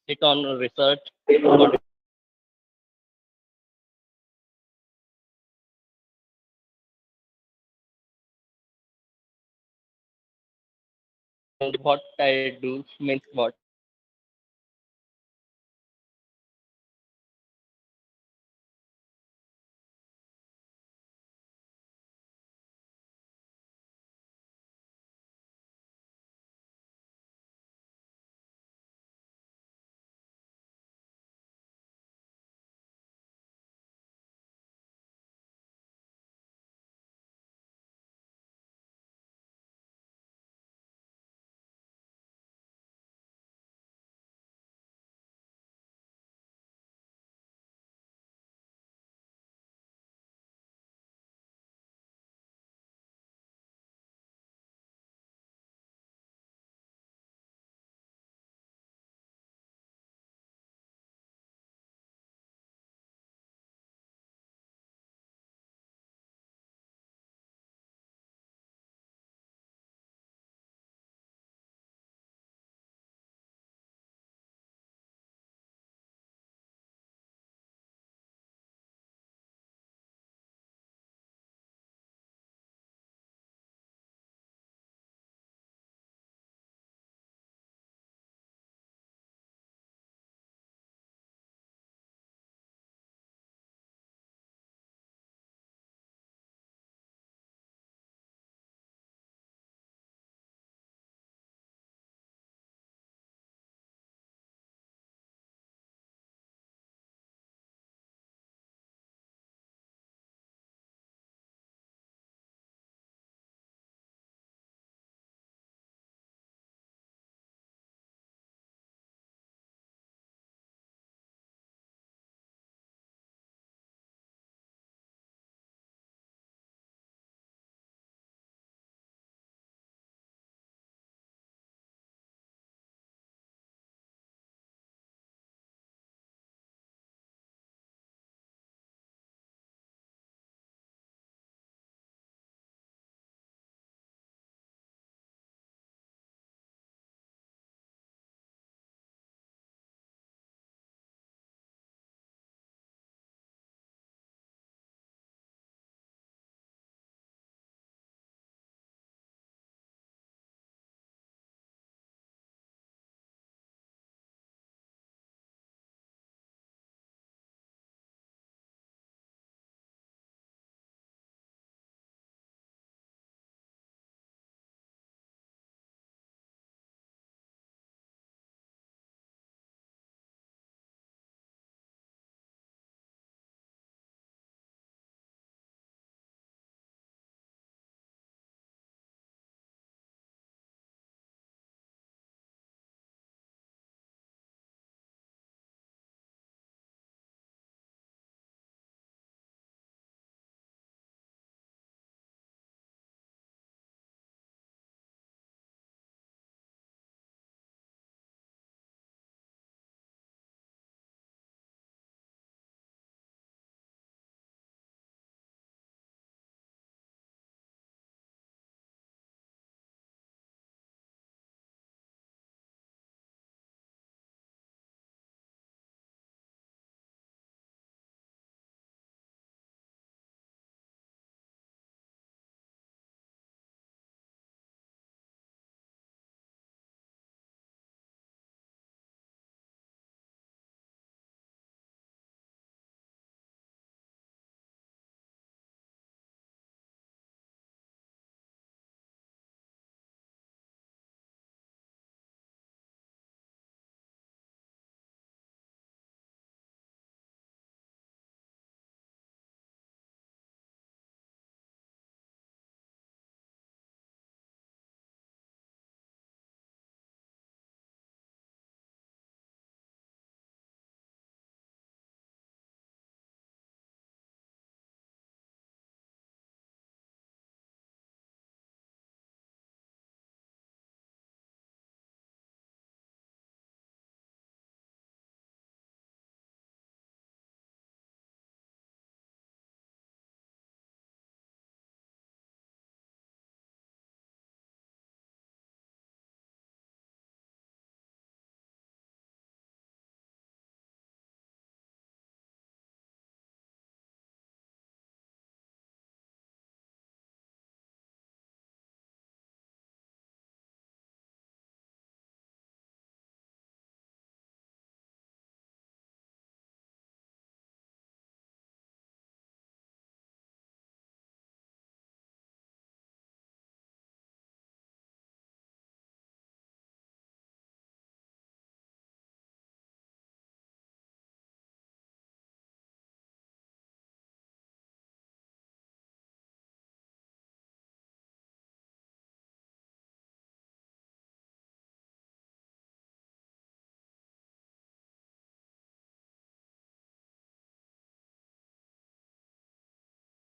Speaker 9: sit on research about and what I do means what.